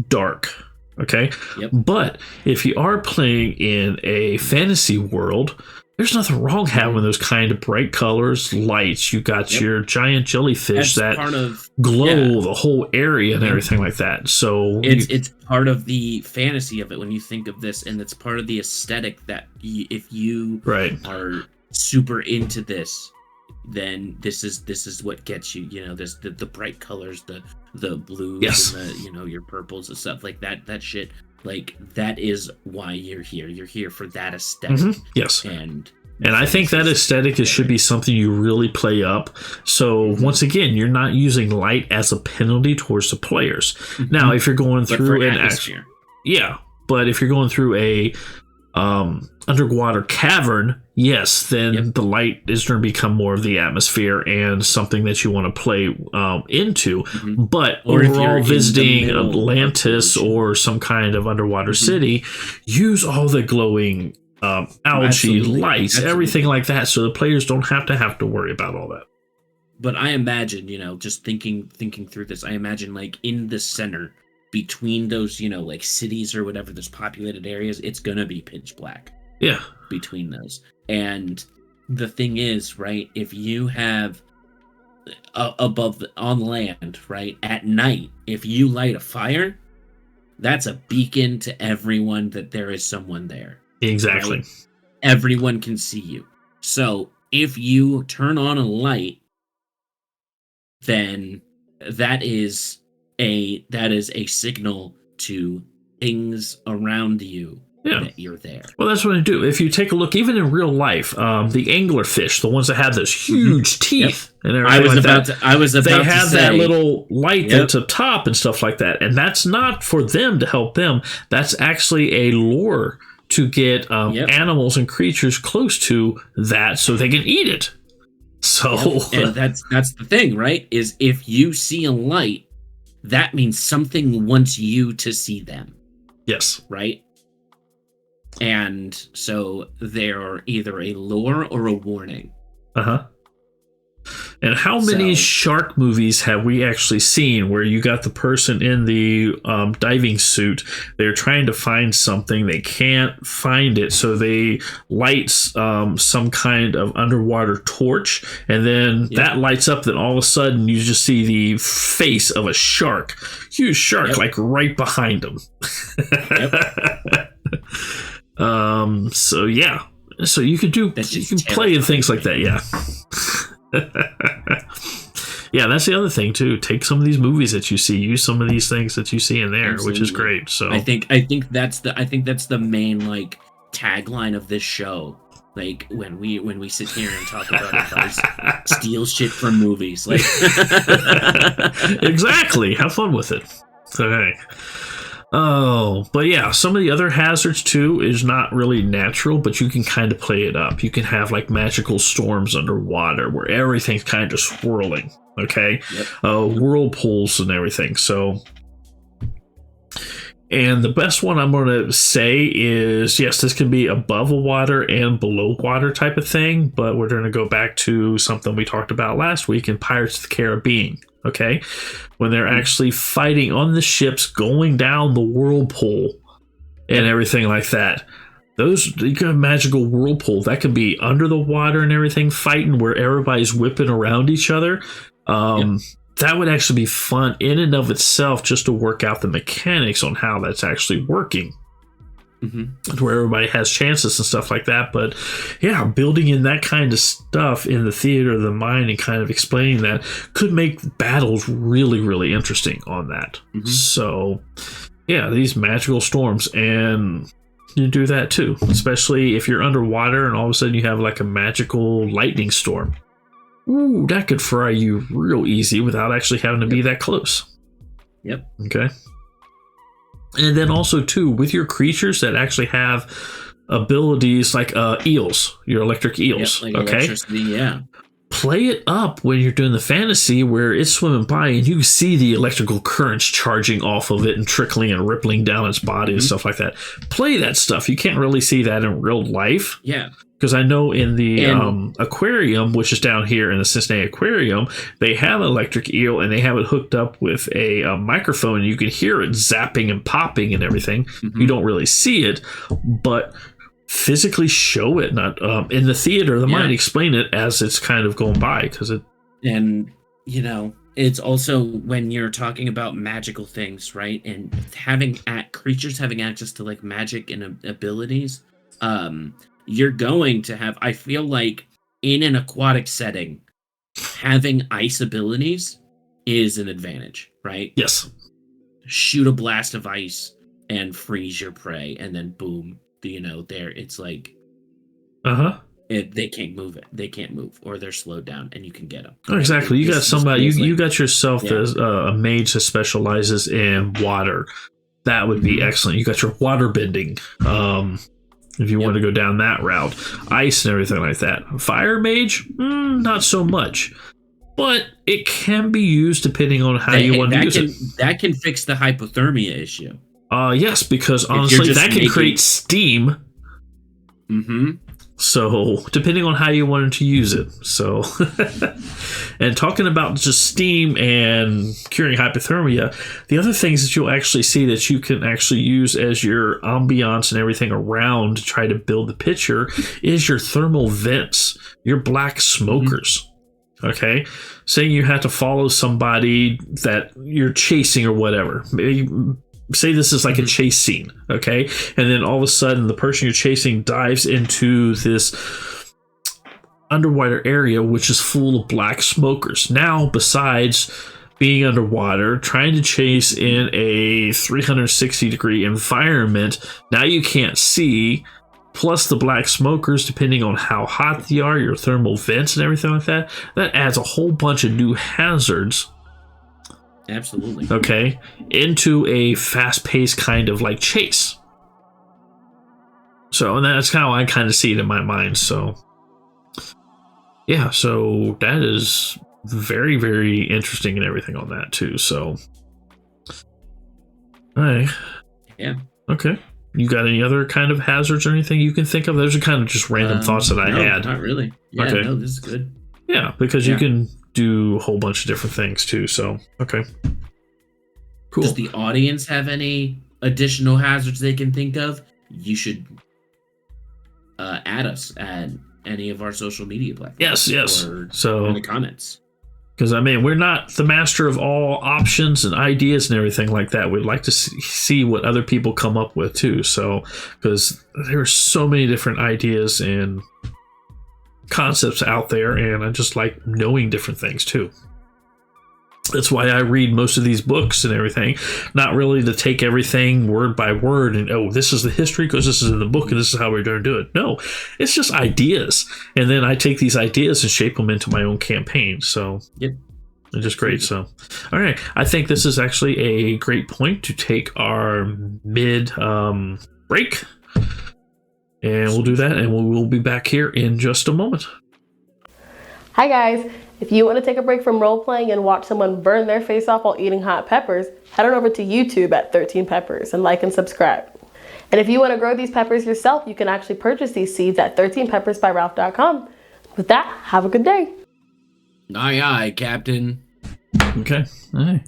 dark. Okay. Yep. But if you are playing in a fantasy world, there's nothing wrong having those kind of bright colors, lights. You got your giant jellyfish that glow the whole area and everything like that. So it's part of the fantasy of it when you think of this, and it's part of the aesthetic that if you are super into this, then this is what gets you. You know, this the bright colors, the blues, and the your purples and stuff like that. That shit. Like, that is why you're here. You're here for that aesthetic. Yes. And I think that aesthetic should be something you really play up. So, once again, you're not using light as a penalty towards the players. Now, if you're going through an atmosphere. But if you're going through a underwater cavern, yes, then the light is going to become more of the atmosphere and something that you want to play into. But overall, visiting Atlantis or some kind of underwater city, use all the glowing algae, lights, everything like that, so the players don't have to worry about all that. But I imagine, just thinking through this, I imagine like in the center between those, like cities or whatever, those populated areas, it's gonna be pitch black. Yeah. Between those. And the thing is, right, if you have on land, right, at night, if you light a fire, that's a beacon to everyone that there is someone there. Exactly. Right? Everyone can see you. So if you turn on a light, then that is a signal to things around you that you're there. Well, that's what I do. If you take a look, even in real life, the anglerfish, the ones that have those huge teeth and everything they have that little light that's up top and stuff like that. And that's not for them to help them. That's actually a lure to get animals and creatures close to that so they can eat it. So and that's the thing, right? Is if you see a light, that means something wants you to see them. Yes. Right? And so they're either a lure or a warning. And how many shark movies have we actually seen where you got the person in the diving suit, they're trying to find something, they can't find it, so they light some kind of underwater torch, and then that lights up, then all of a sudden you just see the face of a shark, huge shark, like right behind them. So you can play in things like that, yeah, that's the other thing too. Take some of these movies that you see, use some of these things that you see in there, which is great. So I think that's the main like tagline of this show. Like when we sit here and talk about advice, steal shit from movies. Like exactly, have fun with it. Okay. Oh, but yeah, some of the other hazards too is not really natural, but you can kind of play it up. You can have like magical storms underwater where everything's kind of swirling, okay? Whirlpools and everything. So, and the best one I'm going to say is, yes, this can be above a water and below water type of thing, but we're going to go back to something we talked about last week in Pirates of the Caribbean. Okay, when they're actually fighting on the ships, going down the whirlpool and everything like that. You got a magical whirlpool that can be under the water and everything, fighting where everybody's whipping around each other. That would actually be fun in and of itself, just to work out the mechanics on how that's actually working. Where everybody has chances and stuff like that. But yeah, building in that kind of stuff in the theater of the mind and kind of explaining that could make battles really, really interesting on that. So yeah, these magical storms, and you do that too, especially if you're underwater and all of a sudden you have like a magical lightning storm. Ooh, that could fry you real easy without actually having to be that close. Okay. And then also too, with your creatures that actually have abilities like eels, your electric eels. Like okay. Electricity, Play it up when you're doing the fantasy where it's swimming by and you see the electrical currents charging off of it and trickling and rippling down its body and stuff like that. Play that stuff. You can't really see that in real life. Yeah. Because I know in the aquarium, which is down here in the Cincinnati Aquarium, they have an electric eel and they have it hooked up with a microphone, and you can hear it zapping and popping and everything. You don't really see it, but physically show it. Not in the theater, they might explain it as it's kind of going by because it. And it's also when you're talking about magical things, right? And having creatures having access to like magic and abilities, you're going to have. I feel like in an aquatic setting, having ice abilities is an advantage, right? Yes. Shoot a blast of ice and freeze your prey, and then boom, there it's like, they can't move it. They can't move, or they're slowed down, and you can get them. Oh, exactly. You got somebody. You got yourself a mage that specializes in water. That would be excellent. You got your water bending. If you want to go down that route, ice and everything like that. Fire mage, not so much, but it can be used depending on how you want to use it. That can fix the hypothermia issue. Yes, because honestly, that can create steam. So, depending on how you wanted to use it. So, and talking about just steam and curing hypothermia, the other things that you'll actually see that you can actually use as your ambiance and everything around to try to build the picture is your thermal vents, your black smokers. Okay? Saying you have to follow somebody that you're chasing or whatever. Maybe say this is like a chase scene, okay? And then all of a sudden the person you're chasing dives into this underwater area which is full of black smokers. Now, besides being underwater, trying to chase in a 360 degree environment, now you can't see, plus the black smokers, depending on how hot they are, your thermal vents and everything like that, that adds a whole bunch of new hazards. Absolutely. Okay, into a fast-paced kind of like chase. So, and that's how I kind of see it in my mind. So, yeah, so that is very, very interesting and everything on that too. So, all right. Yeah. Okay. You got any other kind of hazards or anything you can think of? Those are kind of just random thoughts that I had. Not really. Yeah, okay. No, this is good. Yeah, because you can do a whole bunch of different things too. So, okay. Cool. Does the audience have any additional hazards they can think of? You should add us at any of our social media platforms. Yes. Or so in the comments. Because, I mean, we're not the master of all options and ideas and everything like that. We'd like to see what other people come up with too. So, because there are so many different ideas and concepts out there, and I just like knowing different things too. That's why I read most of these books and everything, not really to take everything word by word and, this is the history because this is in the book and this is how we're going to do it. No, it's just ideas. And then I take these ideas and shape them into my own campaign. So it's just great. So, all right. I think this is actually a great point to take our mid break. And we'll do that, and we'll be back here in just a moment. Hi, guys. If you want to take a break from role-playing and watch someone burn their face off while eating hot peppers, head on over to YouTube at 13 Peppers and like and subscribe. And if you want to grow these peppers yourself, you can actually purchase these seeds at 13peppersbyralph.com. With that, have a good day. Aye, aye, Captain. Okay. All right.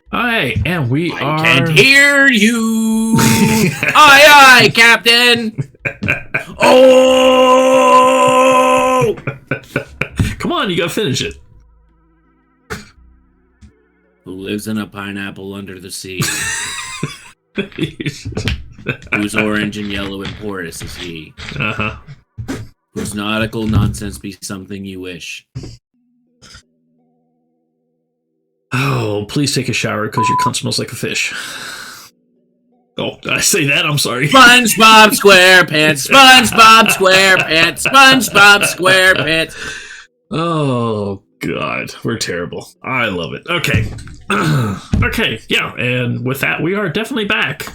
All right, and I can't hear you. Aye, aye, Captain. Oh! Come on, you gotta finish it. Who lives in a pineapple under the sea? Whose orange and yellow and porous is he? Whose nautical nonsense be something you wish? Oh, please take a shower because your cunt smells like a fish. Oh, did I say that? I'm sorry. SpongeBob SquarePants, SpongeBob SquarePants, SpongeBob SquarePants. Oh, God. We're terrible. I love it. Okay. Okay, yeah. And with that, we are definitely back.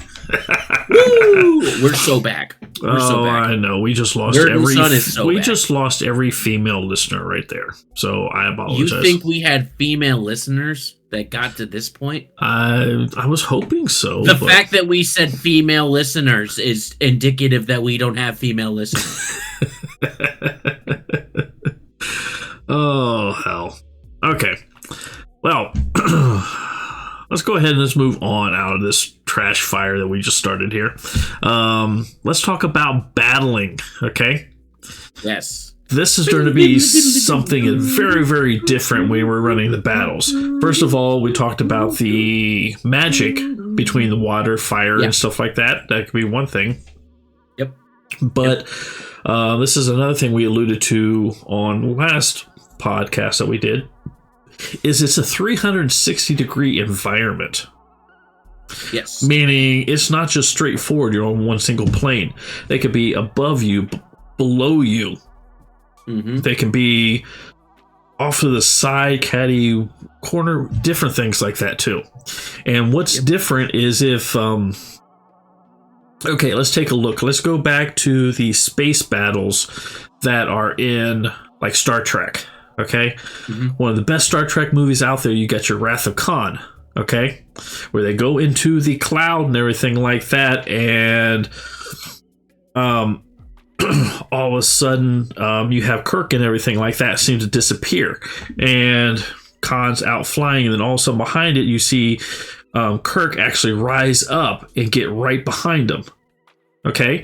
Woo! We're so back. We're so back. I know. We just lost just lost every female listener right there. So I apologize. You think we had female listeners that got to this point? I was hoping so. The fact that we said female listeners is indicative that we don't have female listeners. Oh, hell. Okay. Well, let's go ahead and let's move on out of this trash fire that we just started here. Let's talk about battling, okay? Yes. This is going to be something very, very different when we're running the battles. First of all, we talked about the magic between the water, fire, and stuff like that. That could be one thing. Yep. But this is another thing we alluded to on last podcast that we did, is it's a 360-degree environment. Yes. Meaning it's not just straightforward, you're on one single plane. They could be above you, below you. Mm-hmm. They can be off to the side, caddy corner, different things like that too. And what's different is if okay, let's take a look. Let's go back to the space battles that are in like Star Trek. Okay, one of the best Star Trek movies out there. You got your Wrath of Khan. Okay, where they go into the cloud and everything like that, and all of a sudden, you have Kirk and everything like that seem to disappear, and Khan's out flying, and then all of a sudden behind it, you see Kirk actually rise up and get right behind him. Okay,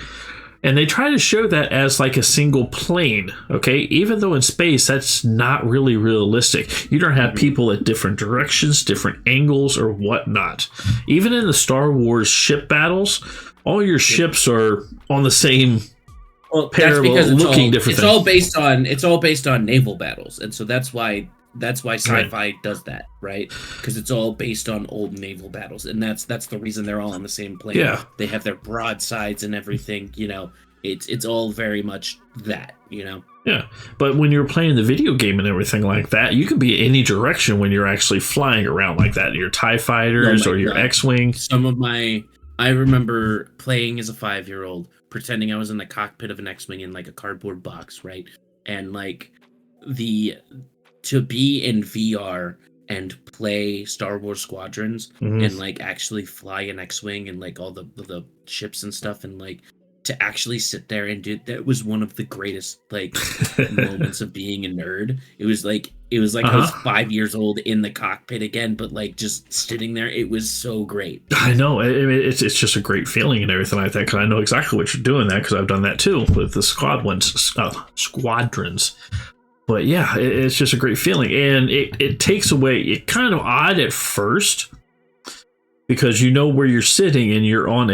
and they try to show that as like a single plane. Okay, even though in space that's not really realistic. You don't have people at different directions, different angles, or whatnot. Even in the Star Wars ship battles, all your ships are on the same. Well, that's because it's all based on naval battles, and so that's why sci-fi does that, right? Because it's all based on old naval battles, and that's the reason they're all on the same plane. Yeah, they have their broadsides and everything. You know, it's all very much that. You know. Yeah, but when you're playing the video game and everything like that, you can be any direction when you're actually flying around like that. Your TIE fighters or your X-wing. I remember playing as a 5-year-old, pretending I was in the cockpit of an X-wing in like a cardboard box, right? And like to be in VR and play Star Wars Squadrons and like actually fly an X-wing and like all the ships and stuff, and like to actually sit there and do that was one of the greatest like moments of being a nerd. It was like I was 5 years old in the cockpit again, but like just sitting there, it was so great. I know, it's just a great feeling and everything like that, because I know exactly what you're doing that, because I've done that too with the squadrons. But yeah, it's just a great feeling, and it takes away. It's kind of odd at first, because you know where you're sitting and you're on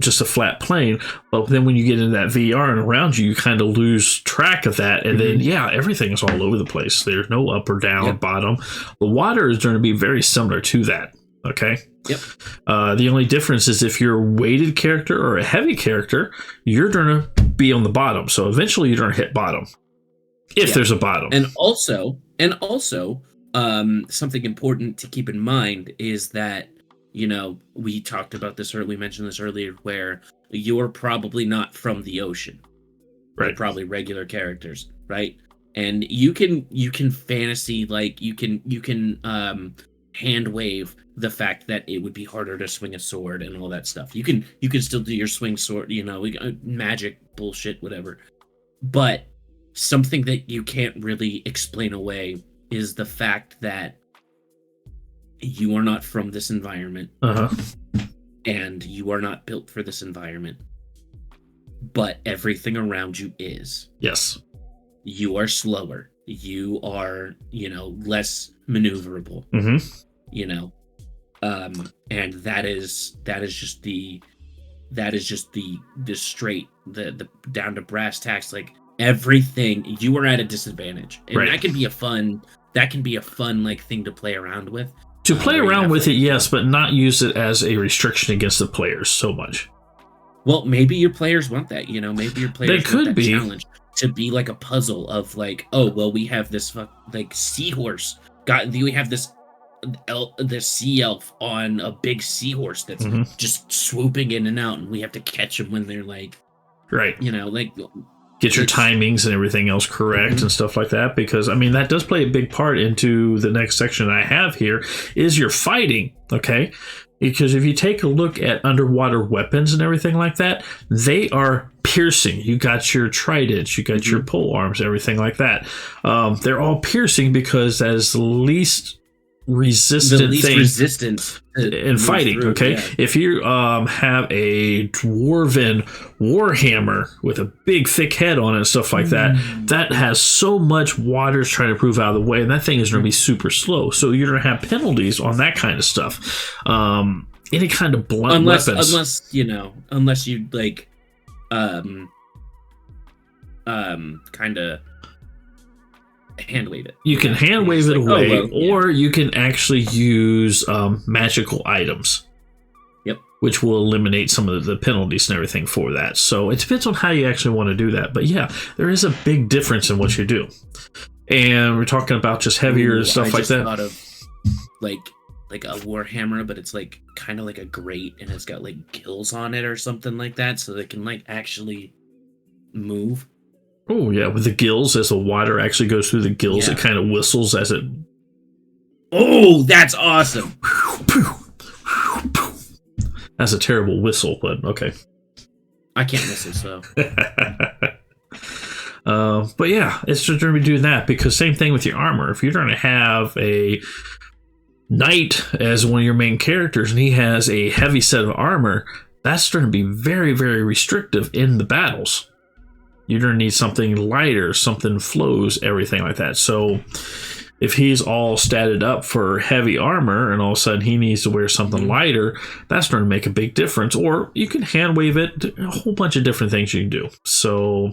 just a flat plane, but then when you get into that VR and around you, you kind of lose track of that, and then everything is all over the place. There's no up or down, bottom. The water is going to be very similar to that. Okay. Yep. The only difference is if you're a weighted character or a heavy character, you're going to be on the bottom. So eventually you're going to hit bottom, if there's a bottom. And also, something important to keep in mind is that, you know, we talked about this, or we mentioned this earlier, where you're probably not from the ocean. Right. You're probably regular characters, right? And you can fantasy, like you can hand wave the fact that it would be harder to swing a sword and all that stuff. You can still do your swing sword, you know, magic bullshit, whatever. But something that you can't really explain away is the fact that you are not from this environment, and you are not built for this environment, but everything around you is. Yes. You are slower. You are, you know, less maneuverable. You know, and that is just the straight, the down to brass tacks, like everything. You are at a disadvantage, and that can be a fun like thing to play around with. To play around with it, yes, but not use it as a restriction against the players so much. Well, maybe your players want that, you know. Maybe your players want that challenge to be like a puzzle of like, oh, well, we have this like seahorse. We have this sea elf on a big seahorse that's just swooping in and out, and we have to catch them when they're like, you know, like. Get your timings and everything else correct and stuff like that, because I mean that does play a big part into the next section I have here is your fighting, okay? Because if you take a look at underwater weapons and everything like that, they are piercing. You got your tridents, you got your pole arms, everything like that. They're all piercing because that is the least resistant least thing resistance in fighting. through, Okay, yeah. if you have a dwarven warhammer with a big thick head on it and stuff like that has so much water trying to prove out of the way, and that thing is going to be super slow. So you're going to have penalties on that kind of stuff. Any kind of blunt weapons, unless you like, kind of hand wave it. you can hand wave it like, away, yeah. or you can actually use magical items. Yep. Which will eliminate some of the penalties and everything for that. So it depends on how you actually want to do that. But yeah, there is a big difference in what you do. And we're talking about just heavier stuff like that. I just thought of like a warhammer, but it's like kind of like a grate, and it's got like gills on it or something like that, so they can like actually move. Oh yeah, with the gills, as the water actually goes through the gills, Yeah. it kind of whistles as it. Oh, that's awesome! That's a terrible whistle, but okay. I can't whistle, so. But yeah, it's just going to be doing that, because same thing with your armor. If you're going to have a knight as one of your main characters and he has a heavy set of armor, that's going to be very, very restrictive in the battles. You're going to need something lighter, something flows, everything like that. So if he's all statted up for heavy armor and all of a sudden he needs to wear something lighter, that's going to make a big difference. Or you can hand wave it, a whole bunch of different things you can do. So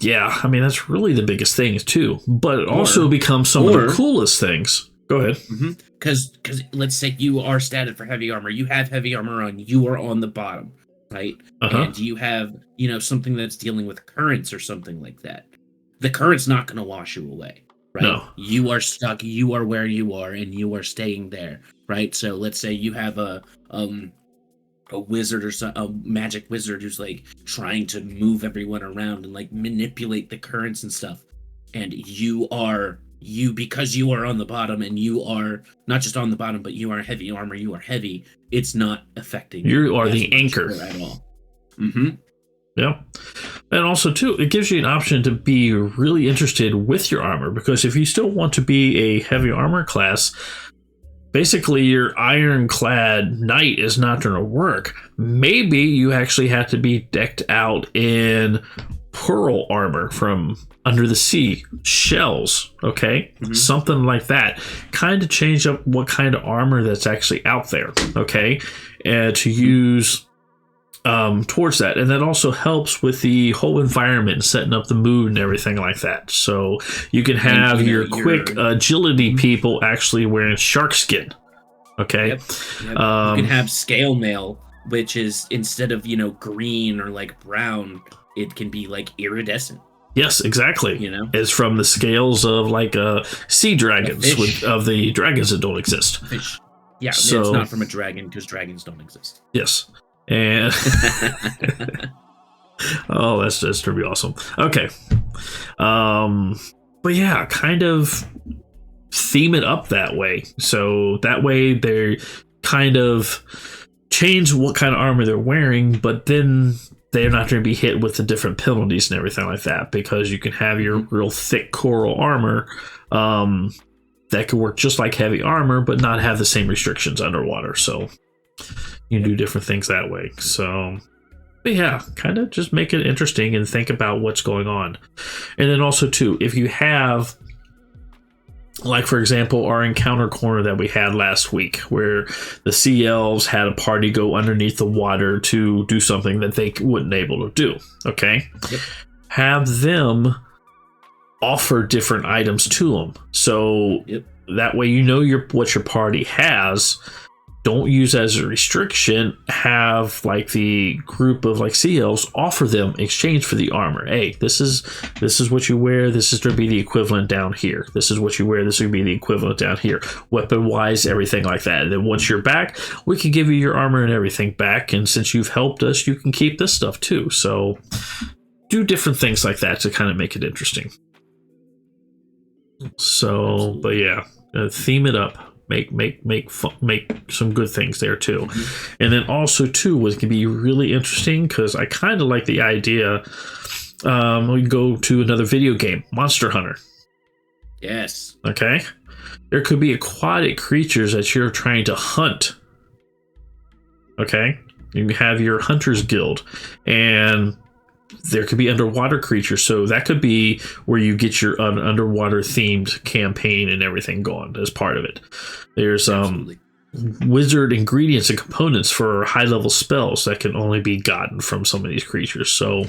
yeah, I mean, that's really the biggest thing too, but it also becomes some of the coolest things. Go ahead. Because let's say you are statted for heavy armor, you have heavy armor on, you are on the bottom, right? And you have, something that's dealing with currents or something like that. The current's not going to wash you away, right? No. You are stuck, you are where you are, and you are staying there, right? So let's say you have a wizard or a magic wizard who's like trying to move everyone around and like manipulate the currents and stuff, and because you are on the bottom, and you are not just on the bottom, but you are heavy armor, you are heavy, it's not affecting you are the anchor at all. Yeah. And also too, it gives you an option to be really interested with your armor, because if you still want to be a heavy armor class, basically your ironclad knight is not going to work. Maybe you actually have to be decked out in pearl armor from under the sea, shells, okay? Something like that. Kind of change up what kind of armor that's actually out there, okay? And to use towards that. And that also helps with the whole environment, setting up the mood and everything like that. So you can have your quick agility people actually wearing shark skin. Okay. Yep. You can have scale mail, which is, instead of, green or like brown, it can be like iridescent. Yes, exactly. It's from the scales of like sea dragons, of the dragons that don't exist. Fish. Yeah, so, it's not from a dragon, because dragons don't exist. Yes. And oh, that's just gonna be awesome. Okay. But yeah, kind of theme it up that way. So that way they kind of change what kind of armor they're wearing, but then they're not going to be hit with the different penalties and everything like that, because you can have your real thick coral armor that could work just like heavy armor, but not have the same restrictions underwater. So you can do different things that way. So, but yeah, kind of just make it interesting and think about what's going on. And then also too, if you have, like for example, our encounter corner that we had last week, where the sea elves had a party go underneath the water to do something that they wouldn't able to do. Okay. Yep. Have them offer different items to them. So that way, what your party has. Don't use as a restriction. Have like the group of like sea elves offer them exchange for the armor. Hey, this is what you wear. This is going to be the equivalent down here. This is what you wear. This is going to be the equivalent down here. Weapon wise, everything like that. And then once you're back, we can give you your armor and everything back. And since you've helped us, you can keep this stuff too. So do different things like that to kind of make it interesting. So, but yeah, theme it up. Make some good things there too. And then also too, what can be really interesting, because I kind of like the idea, we go to another video game, Monster Hunter. Yes. Okay? There could be aquatic creatures that you're trying to hunt. Okay? You have your Hunters Guild, and there could be underwater creatures. So that could be where you get your underwater themed campaign and everything going as part of it. There's wizard ingredients and components for high level spells that can only be gotten from some of these creatures. So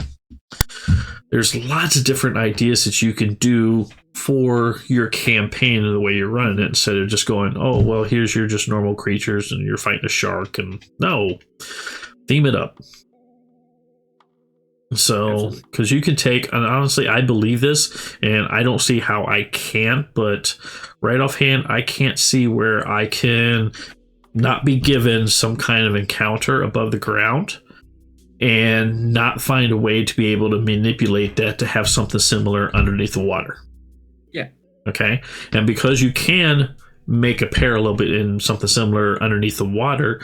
there's lots of different ideas that you can do for your campaign and the way you're running it, instead of just going, oh, well, here's your just normal creatures and you're fighting a shark. And no, theme it up. So, because you can take, and honestly, I believe this, and I don't see how I can't, but right offhand, I can't see where I can not be given some kind of encounter above the ground and not find a way to be able to manipulate that to have something similar underneath the water. Yeah. Okay. And because you can make a parallel in something similar underneath the water,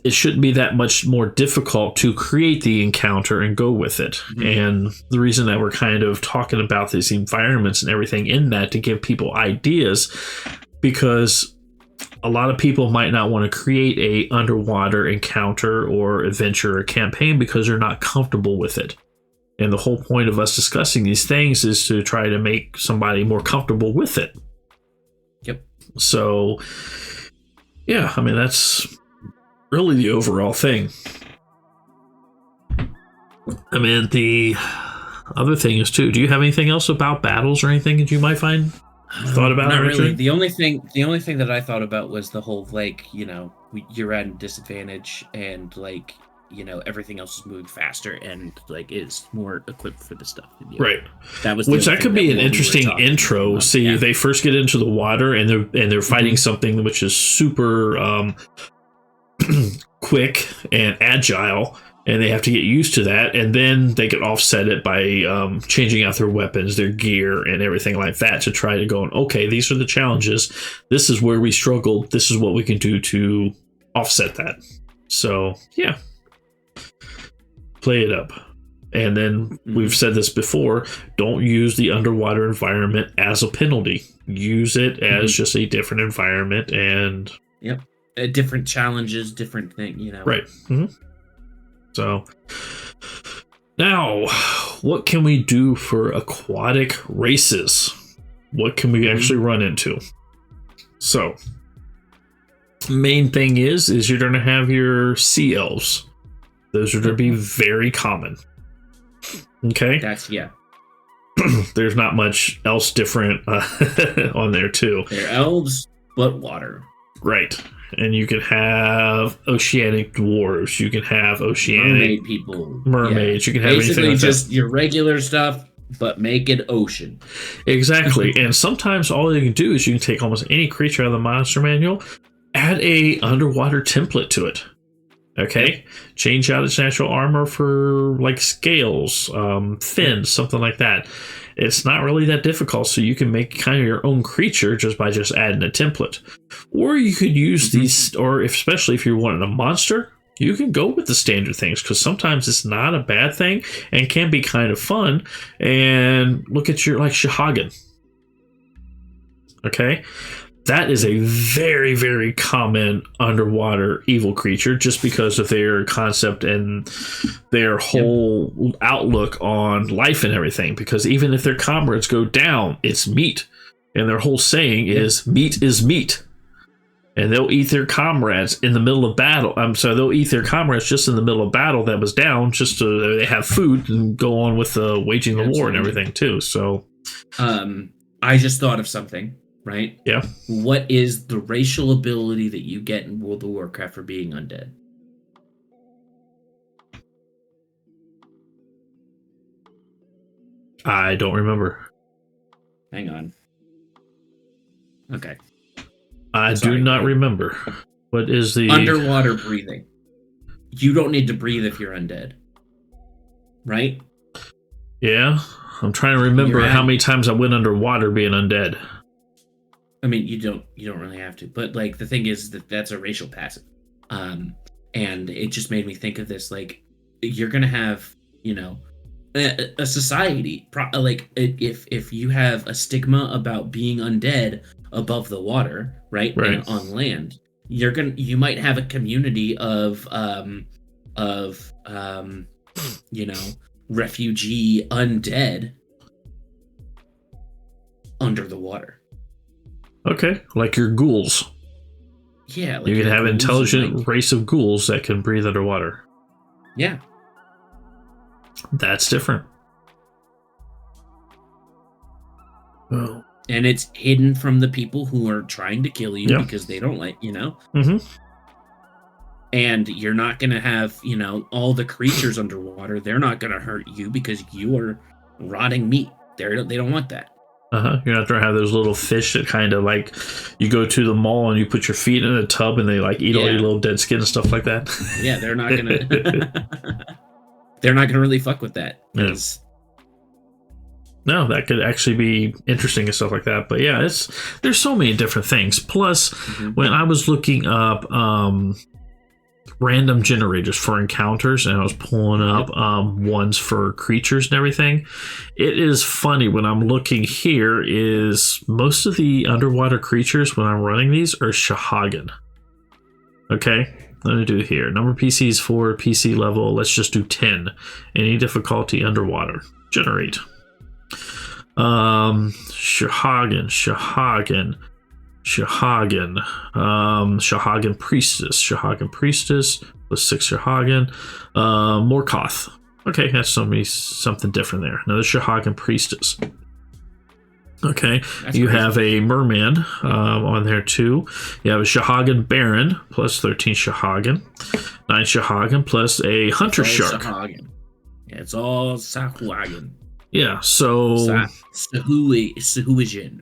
it shouldn't be that much more difficult to create the encounter and go with it. Mm-hmm. And the reason that we're kind of talking about these environments and everything in that to give people ideas, because a lot of people might not want to create a underwater encounter or adventure or campaign because they're not comfortable with it. And the whole point of us discussing these things is to try to make somebody more comfortable with it. Yep. So, yeah, I mean, that's really the overall thing. I mean, the other thing is too, do you have anything else about battles or anything that you might find thought about? Not really. The only thing that I thought about was the whole, like, you know, you're at a disadvantage and, like, you know, everything else is moving faster and, like, is more equipped for the stuff. Right. That was which that could be an interesting intro. See, they first get into the water and they're fighting something which is super quick and agile, and they have to get used to that, and then they can offset it by changing out their weapons, their gear, and everything like that to try to go, okay, these are the challenges, this is where we struggled, this is what we can do to offset that. So yeah, play it up. And then we've said this before, don't use the underwater environment as a penalty, use it as just a different environment. And yep, different challenges, different thing, you know. Right. So now, what can we do for aquatic races? What can we actually run into? So, main thing is you're going to have your sea elves. Those are going to be very common. Okay. That's There's not much else different on there too. They're elves, but water. Right. And you can have oceanic dwarves. You can have oceanic mermaid people, mermaids. You can have basically anything like just your regular stuff, but make it ocean. Exactly. And sometimes all you can do is you can take almost any creature out of the monster manual, add a underwater template to it. Okay, change out its natural armor for like scales, fins, something like that. It's not really that difficult, so you can make kind of your own creature just by adding a template. Or you could use these, or especially if you're wanting a monster, you can go with the standard things, because sometimes it's not a bad thing and can be kind of fun. And look at your, like, Shahagan. Okay? That is a very, very common underwater evil creature just because of their concept and their whole outlook on life and everything. Because even if their comrades go down, it's meat. And their whole saying is meat is meat. And they'll eat their comrades in the middle of battle. They'll eat their comrades just in the middle of battle that was down, just so they have food and go on with waging the war and everything too. So, I just thought of something. Right? Yeah. What is the racial ability that you get in World of Warcraft for being undead? I don't remember. Hang on. Okay. I do not remember. What is the... Underwater breathing. You don't need to breathe if you're undead. Right? Yeah. I'm trying to remember how many times I went underwater being undead. I mean, you don't really have to, but like the thing is that's a racial passive, and it just made me think of this. Like, you're gonna have, you know, a society. Like if you have a stigma about being undead above the water, right, Right. and on land, you might have a community of refugee undead under the water. Okay, like your ghouls. Yeah, like You can your have an ghouls intelligent and, race of ghouls that can breathe underwater. yeah. That's different. Oh. And it's hidden from the people who are trying to kill you Yep. because they don't like, Mm-hmm. And you're not going to have, all the creatures underwater. They're not going to hurt you because you are rotting meat. They don't want that. You're not going to have those little fish that kind of like you go to the mall and you put your feet in a tub and they like eat all your little dead skin and stuff like that. Yeah, they're not going to. They're not going to really fuck with that. Yeah. No, that could actually be interesting and stuff like that. But yeah, there's so many different things. Plus, when I was looking up random generators for encounters and I was pulling up ones for creatures and everything, it is funny when I'm looking here is most of the underwater creatures when I'm running these are Shahagan. Okay, let me do it here. Number of PCs for PC level. Let's just do 10. Any difficulty underwater. Generate. Shahagan Priestess with 6 Shahagan. Morkoth. Okay, that's something different there. Another Shahagan Priestess. Okay, that's you crazy. have a merman on there too. You have a Shahagan Baron plus 13 Shahagan, 9 Shahagan plus a Hunter Shark. Shahagan. Yeah, it's all Sahuagin. Yeah, so Sahuagin.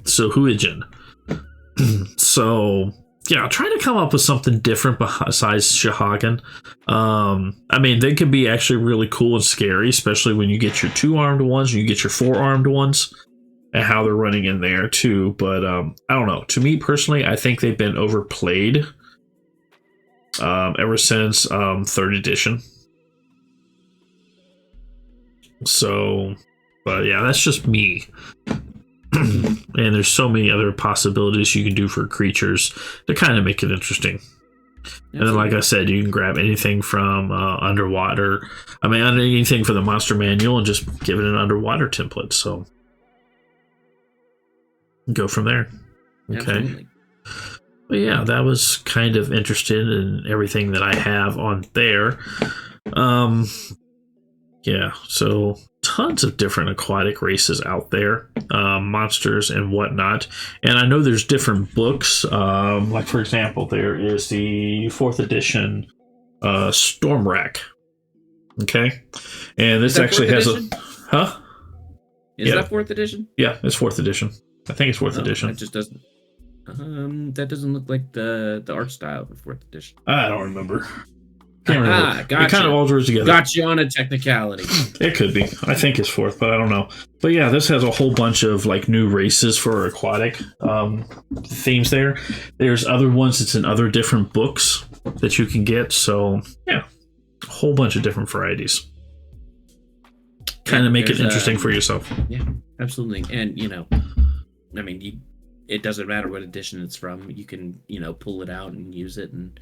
So yeah, trying to come up with something different besides Shahagan. I mean, they can be actually really cool and scary, especially when you get your 2-armed ones and you get your 4-armed ones, and how they're running in there too. But I don't know. To me personally, I think they've been overplayed ever since 3rd edition. So, but yeah, that's just me. And there's so many other possibilities you can do for creatures to kind of make it interesting. Absolutely. And then, like I said, you can grab anything from underwater. I mean, anything for the monster manual and just give it an underwater template. So go from there. Okay. Absolutely. But yeah, that was kind of interesting in everything that I have on there. Yeah, so tons of different aquatic races out there, monsters and whatnot. And I know there's different books. Like, for example, there is the 4th edition Stormwrack. Okay? And this actually has edition? Huh? Is that 4th edition? Yeah, it's 4th edition. I think it's 4th edition. That just doesn't... that doesn't look like the art style of 4th edition. I don't remember. Can't remember. Gotcha. It kind of all drew together. Got you on a technicality. It could be. I think it's 4th, but I don't know. But yeah, this has a whole bunch of like new races for aquatic themes there. There's other ones that's in other different books that you can get. So yeah, a whole bunch of different varieties. Kind of make it interesting for yourself. Yeah, absolutely. And I mean, it doesn't matter what edition it's from. You can pull it out and use it and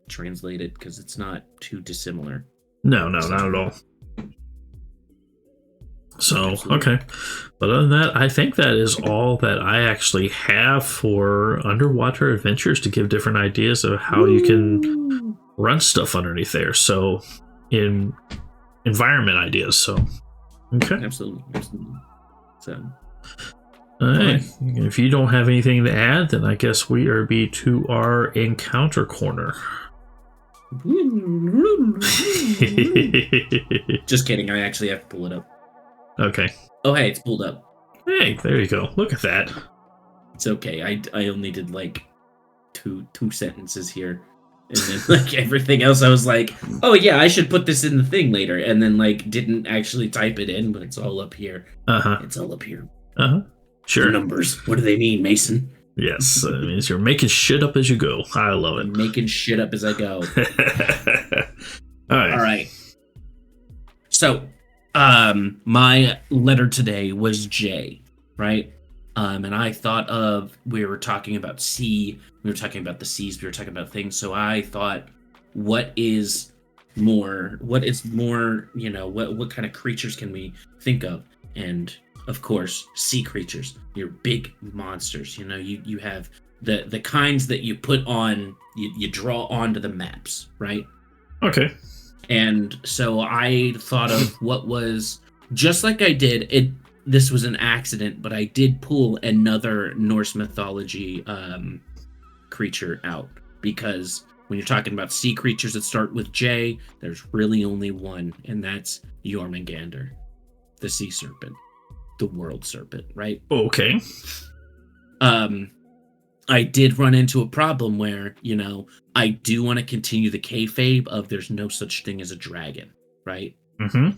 translate it because it's not too dissimilar. No, not at all. So, okay. But other than that, I think that is all that I actually have for underwater adventures to give different ideas of how you can run stuff underneath there. So, in environment ideas. So, okay. Absolutely. So, all right. If you don't have anything to add, then I guess we are to our encounter corner. Just kidding. I actually have to pull it up. Okay. Oh, hey, it's pulled up. Hey, there you go. Look at that. It's okay. I only did like two sentences here. And then like everything else, I was like, oh yeah, I should put this in the thing later. And then like didn't actually type it in, but it's all up here. It's all up here. Sure. The numbers. What do they mean, Mason? Yes, it means you're making shit up as you go. I love it. I'm making shit up as I go. All right. So, My letter today was J, right? And I thought of, we were talking about C, we were talking about the C's, we were talking about things. So I thought, what is more, what kind of creatures can we think of? And of course, sea creatures, your big monsters. You have the kinds that you put on, you draw onto the maps, right? Okay. And so I thought of what was, just like I did, this was an accident, but I did pull another Norse mythology creature out, because when you're talking about sea creatures that start with J, there's really only one, and that's Jormungandr, the sea serpent, the world serpent, right? Okay. I did run into a problem where, I do want to continue the kayfabe of there's no such thing as a dragon, right? Mm-hmm.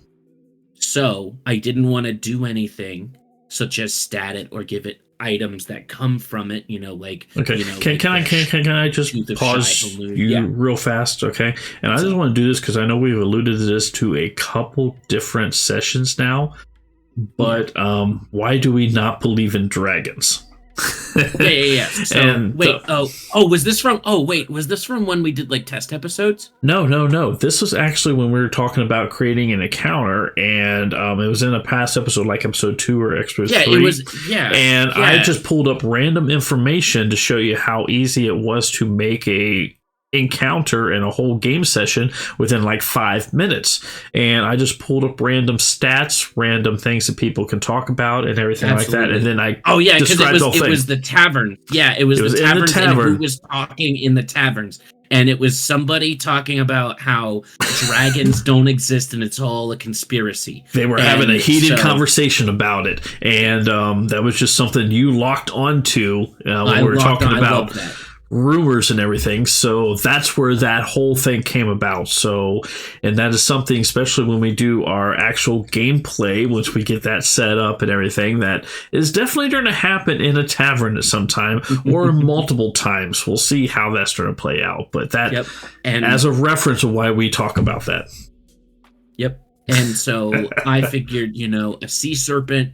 So I didn't want to do anything such as stat it or give it items that come from it, like. Okay. Can I just pause you real fast? Okay. And I just want to do this because I know we've alluded to this to a couple different sessions now. But why do we not believe in dragons? Yeah. So was this from when we did like test episodes? No. This was actually when we were talking about creating an encounter, and it was in a past episode, like episode 2 or episode 3. It was. Yeah. And I just pulled up random information to show you how easy it was to make a encounter in a whole game session within like 5 minutes. And I just pulled up random stats, random things that people can talk about and everything like that. And then I because it was the tavern. Yeah, it was the taverns, and who was talking in the taverns. And it was somebody talking about how dragons don't exist and it's all a conspiracy. They were having a heated conversation about it. And that was just something you locked onto when we were talking about rumors and everything. So that's where that whole thing came about. So, and that is something, especially when we do our actual gameplay, once we get that set up and everything, that is definitely going to happen in a tavern at some time or multiple times. We'll see how that's going to play out. But that, and as a reference of why we talk about that. Yep. And so I figured, a sea serpent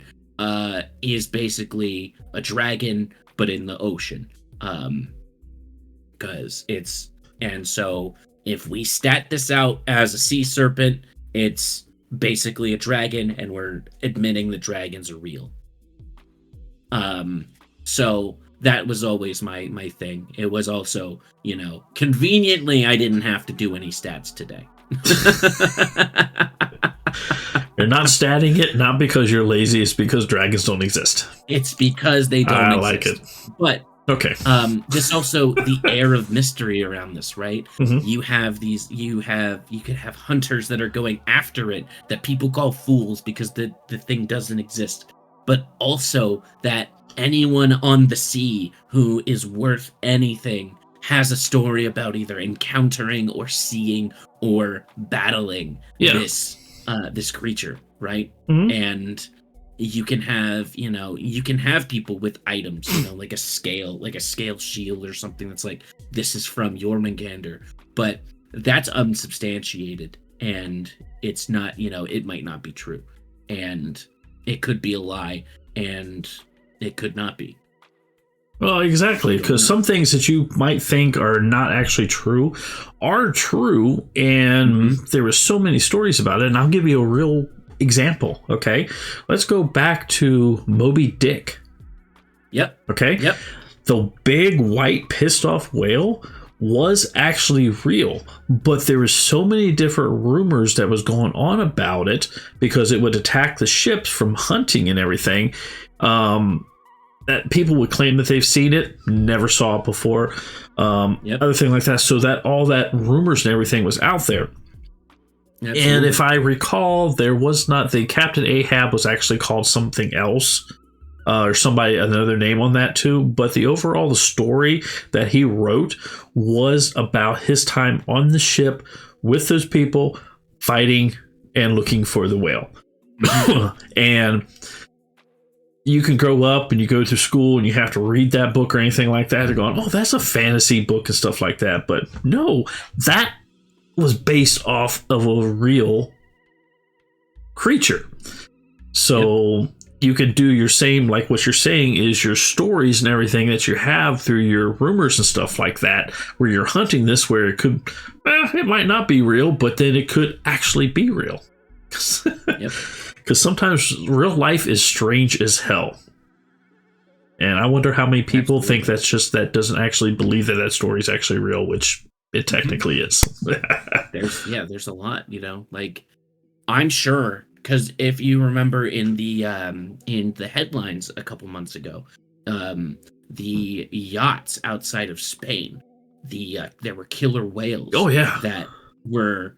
is basically a dragon, but in the ocean. Because so if we stat this out as a sea serpent, it's basically a dragon, and we're admitting that dragons are real. So that was always my thing. It was also, conveniently, I didn't have to do any stats today. You're not statting it, not because you're lazy, it's because dragons don't exist. It's because they don't exist. I like it. But okay. Just also the air of mystery around this, right? Mm-hmm. You could have hunters that are going after it that people call fools because the thing doesn't exist. But also that anyone on the sea who is worth anything has a story about either encountering or seeing or battling this creature, right? Mm-hmm. And you can have people with items, like a scale shield or something that's like, this is from Jormungandr, but that's unsubstantiated, and it's not, it might not be true, and it could be a lie, and it could not be. Well, exactly, because some things that you might think are not actually true are true, and there were so many stories about it, and I'll give you a real example. Okay, let's go back to Moby Dick. Yep. Okay. Yep. The big white pissed off whale was actually real, but there was so many different rumors that was going on about it because it would attack the ships from hunting and everything, that people would claim that they've seen it, never saw it before, other thing like that. So that all that rumors and everything was out there. Absolutely. And if I recall, there was not, the Captain Ahab was actually called something else, or another name on that too. But the story that he wrote was about his time on the ship with those people fighting and looking for the whale. And you can grow up and you go to school and you have to read that book or anything like that. They're going, oh, that's a fantasy book and stuff like that. But no, that was based off of a real creature. So you could do your same, like what you're saying is your stories and everything that you have through your rumors and stuff like that, where you're hunting this, where it could, it might not be real, but then it could actually be real. Because sometimes real life is strange as hell. And I wonder how many people think that doesn't actually believe that story is actually real, which it technically is. There's a lot, like I'm sure. Because if you remember in the headlines a couple months ago, the yachts outside of Spain, there were killer whales. Oh yeah, that were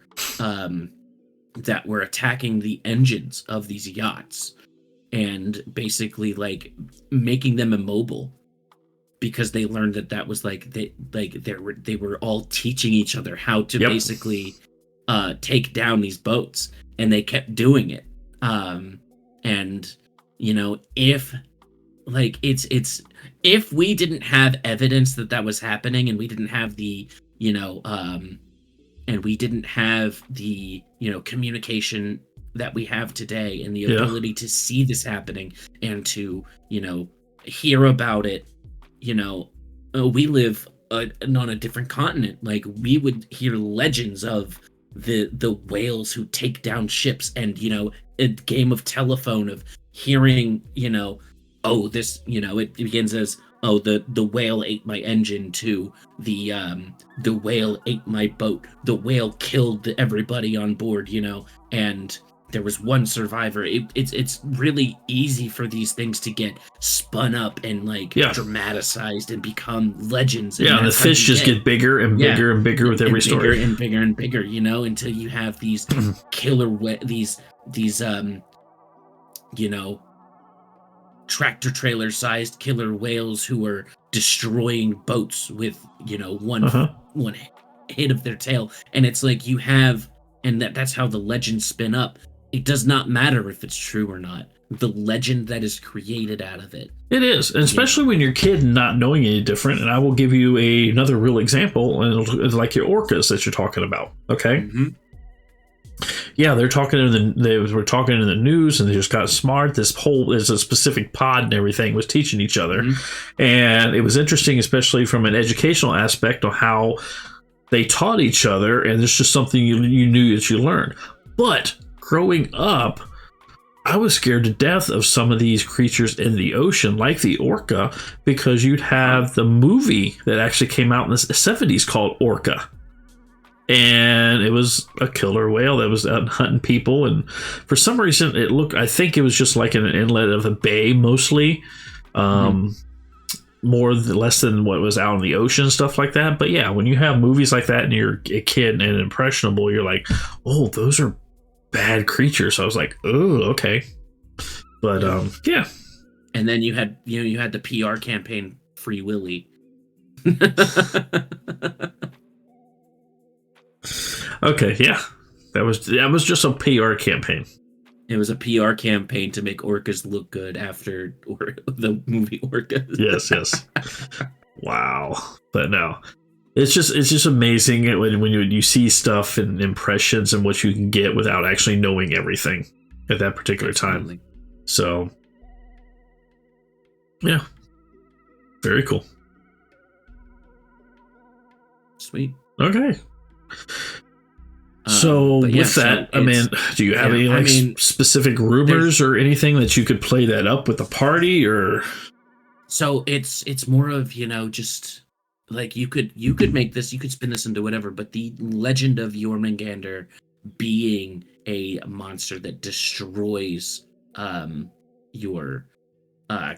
attacking the engines of these yachts, and basically like making them immobile, because they learned that was they were all teaching each other how to basically take down these boats. And they kept doing it. And if if we didn't have evidence that was happening, and we didn't have the, and we didn't have the, communication that we have today, and the ability to see this happening and to, hear about it, we live on a different continent. Like, we would hear legends of the whales who take down ships, and a game of telephone of hearing, it begins as, the whale ate my engine, to the whale ate my boat, the whale killed everybody on board, and there was one survivor. It's really easy for these things to get spun up and dramatized and become legends. And the fish just get bigger and bigger and bigger with every story, and bigger and bigger, until you have these killer these tractor trailer sized killer whales who are destroying boats with one hit of their tail. And it's like you have, and that's how the legends spin up. It does not matter if it's true or not. The legend that is created out of it. It is, and especially when you're a kid and not knowing any different. And I will give you another real example, and it's like your orcas that you're talking about. Okay. Mm-hmm. Yeah, they were talking in the news, and they just got smart. There's a specific pod and everything was teaching each other, and it was interesting, especially from an educational aspect on how they taught each other, and it's just something you knew that you learned. But growing up, I was scared to death of some of these creatures in the ocean, like the orca, because you'd have the movie that actually came out in the 70s called Orca. And it was a killer whale that was out hunting people. And for some reason, I think it was just like in an inlet of a bay, mostly. Less than what was out in the ocean and stuff like that. But yeah, when you have movies like that and you're a kid and impressionable, you're like, oh, those are bad creatures. So I was like, oh, okay. But yeah. And then you had the PR campaign Free Willy. Okay, yeah. That was just a PR campaign. It was a PR campaign to make orcas look good after the movie Orcas. Yes. Wow. But no. It's just amazing when you see stuff and impressions and what you can get without actually knowing everything at that particular time. So, yeah. Very cool. Sweet. Okay. So with that, I mean, do you have any specific rumors or anything that you could play that up with the party, or? So it's more of, just like you could make this, you could spin this into whatever, but the legend of Jormungandr being a monster that destroys your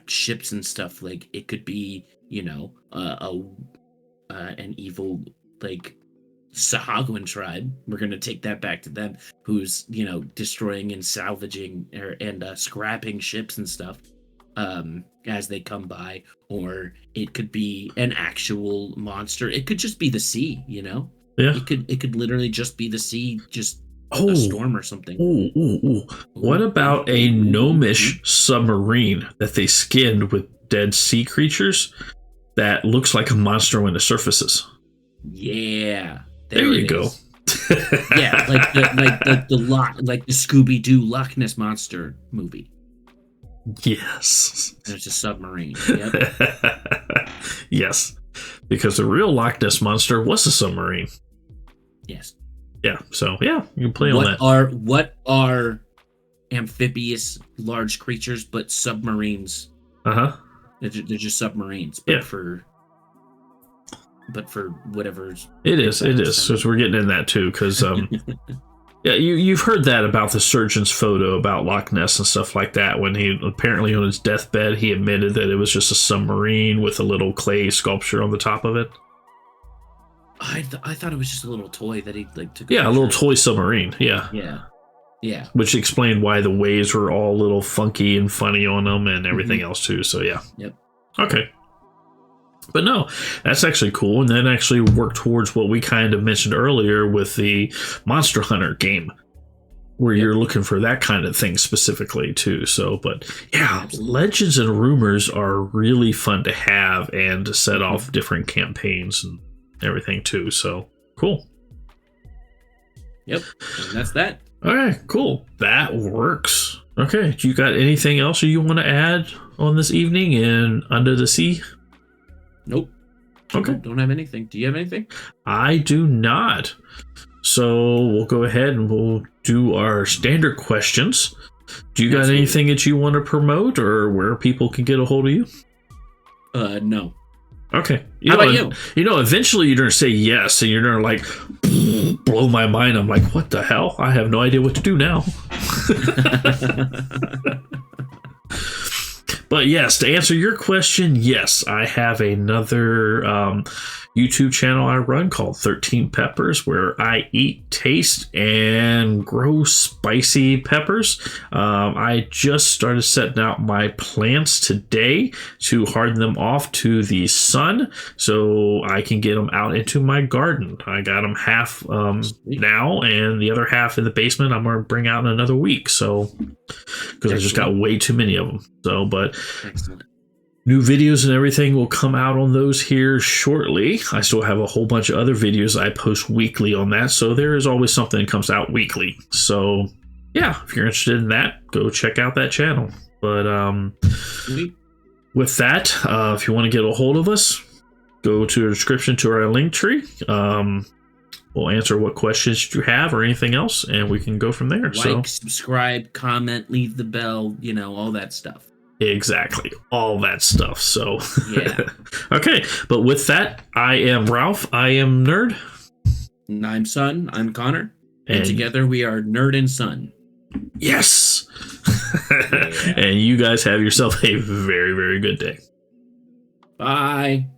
ships and stuff, like it could be, an evil like Sahagwin tribe. We're gonna take that back to them, who's destroying and salvaging and scrapping ships and stuff as they come by. Or it could be an actual monster. It could just be the sea. Yeah. It could literally just be the sea, just a storm or something. What about a gnomish submarine that they skinned with dead sea creatures that looks like a monster when it surfaces? Yeah. There you go. Yeah, like the Scooby Doo Loch Ness Monster movie. Yes. There's a submarine. Yep. Yes, because the real Loch Ness Monster was a submarine. Yes. Yeah, so yeah, you can play on that. What are amphibious large creatures but submarines? Uh-huh. They're just submarines, but for whatever's it is. So we're getting in that too, because yeah, you've heard that about the surgeon's photo about Loch Ness and stuff like that. When he apparently on his deathbed, he admitted that it was just a submarine with a little clay sculpture on the top of it. I thought it was just a little toy that he took. Yeah, a little toy submarine. Yeah. Yeah. Which explained why the waves were all a little funky and funny on them and everything else too. So yeah. Yep. Okay. But no, that's actually cool. And then actually work towards what we kind of mentioned earlier with the Monster Hunter game, where you're looking for that kind of thing specifically too. So, but yeah, Absolutely. Legends and Rumors are really fun to have and to set off different campaigns and everything too. So cool. Yep. And that's that. All right, cool. That works. Okay. Do you got anything else you want to add on this evening in Under the Sea? Nope. Okay. Don't have anything. Do you have anything? I do not. So we'll go ahead and we'll do our standard questions. Do you got anything that you want to promote or where people can get a hold of you? No. Okay. How about you? You know, eventually you're going to say yes and you're going to like blow my mind. I'm like, what the hell? I have no idea what to do now. But yes, to answer your question, yes, I have another YouTube channel I run called 13 Peppers, where I eat, taste, and grow spicy peppers. I just started setting out my plants today to harden them off to the sun so I can get them out into my garden. I got them half now, and the other half in the basement I'm going to bring out in another week. So, because I just got way too many of them. So, but Excellent. new videos and everything will come out on those here shortly. I still have a whole bunch of other videos I post weekly on that, so there is always something that comes out weekly. So, yeah, if you're interested in that, go check out that channel. But with that, if you want to get a hold of us, go to the description to our link tree. We'll answer what questions you have or anything else, and we can go from there. Like, subscribe, comment, leave the bell, all that stuff. Exactly. All that stuff. So, yeah. Okay. But with that, I am Ralph. I am Nerd. And I'm Son. I'm Connor. And together we are NerdandSon. Yes. And you guys have yourself a very, very good day. Bye.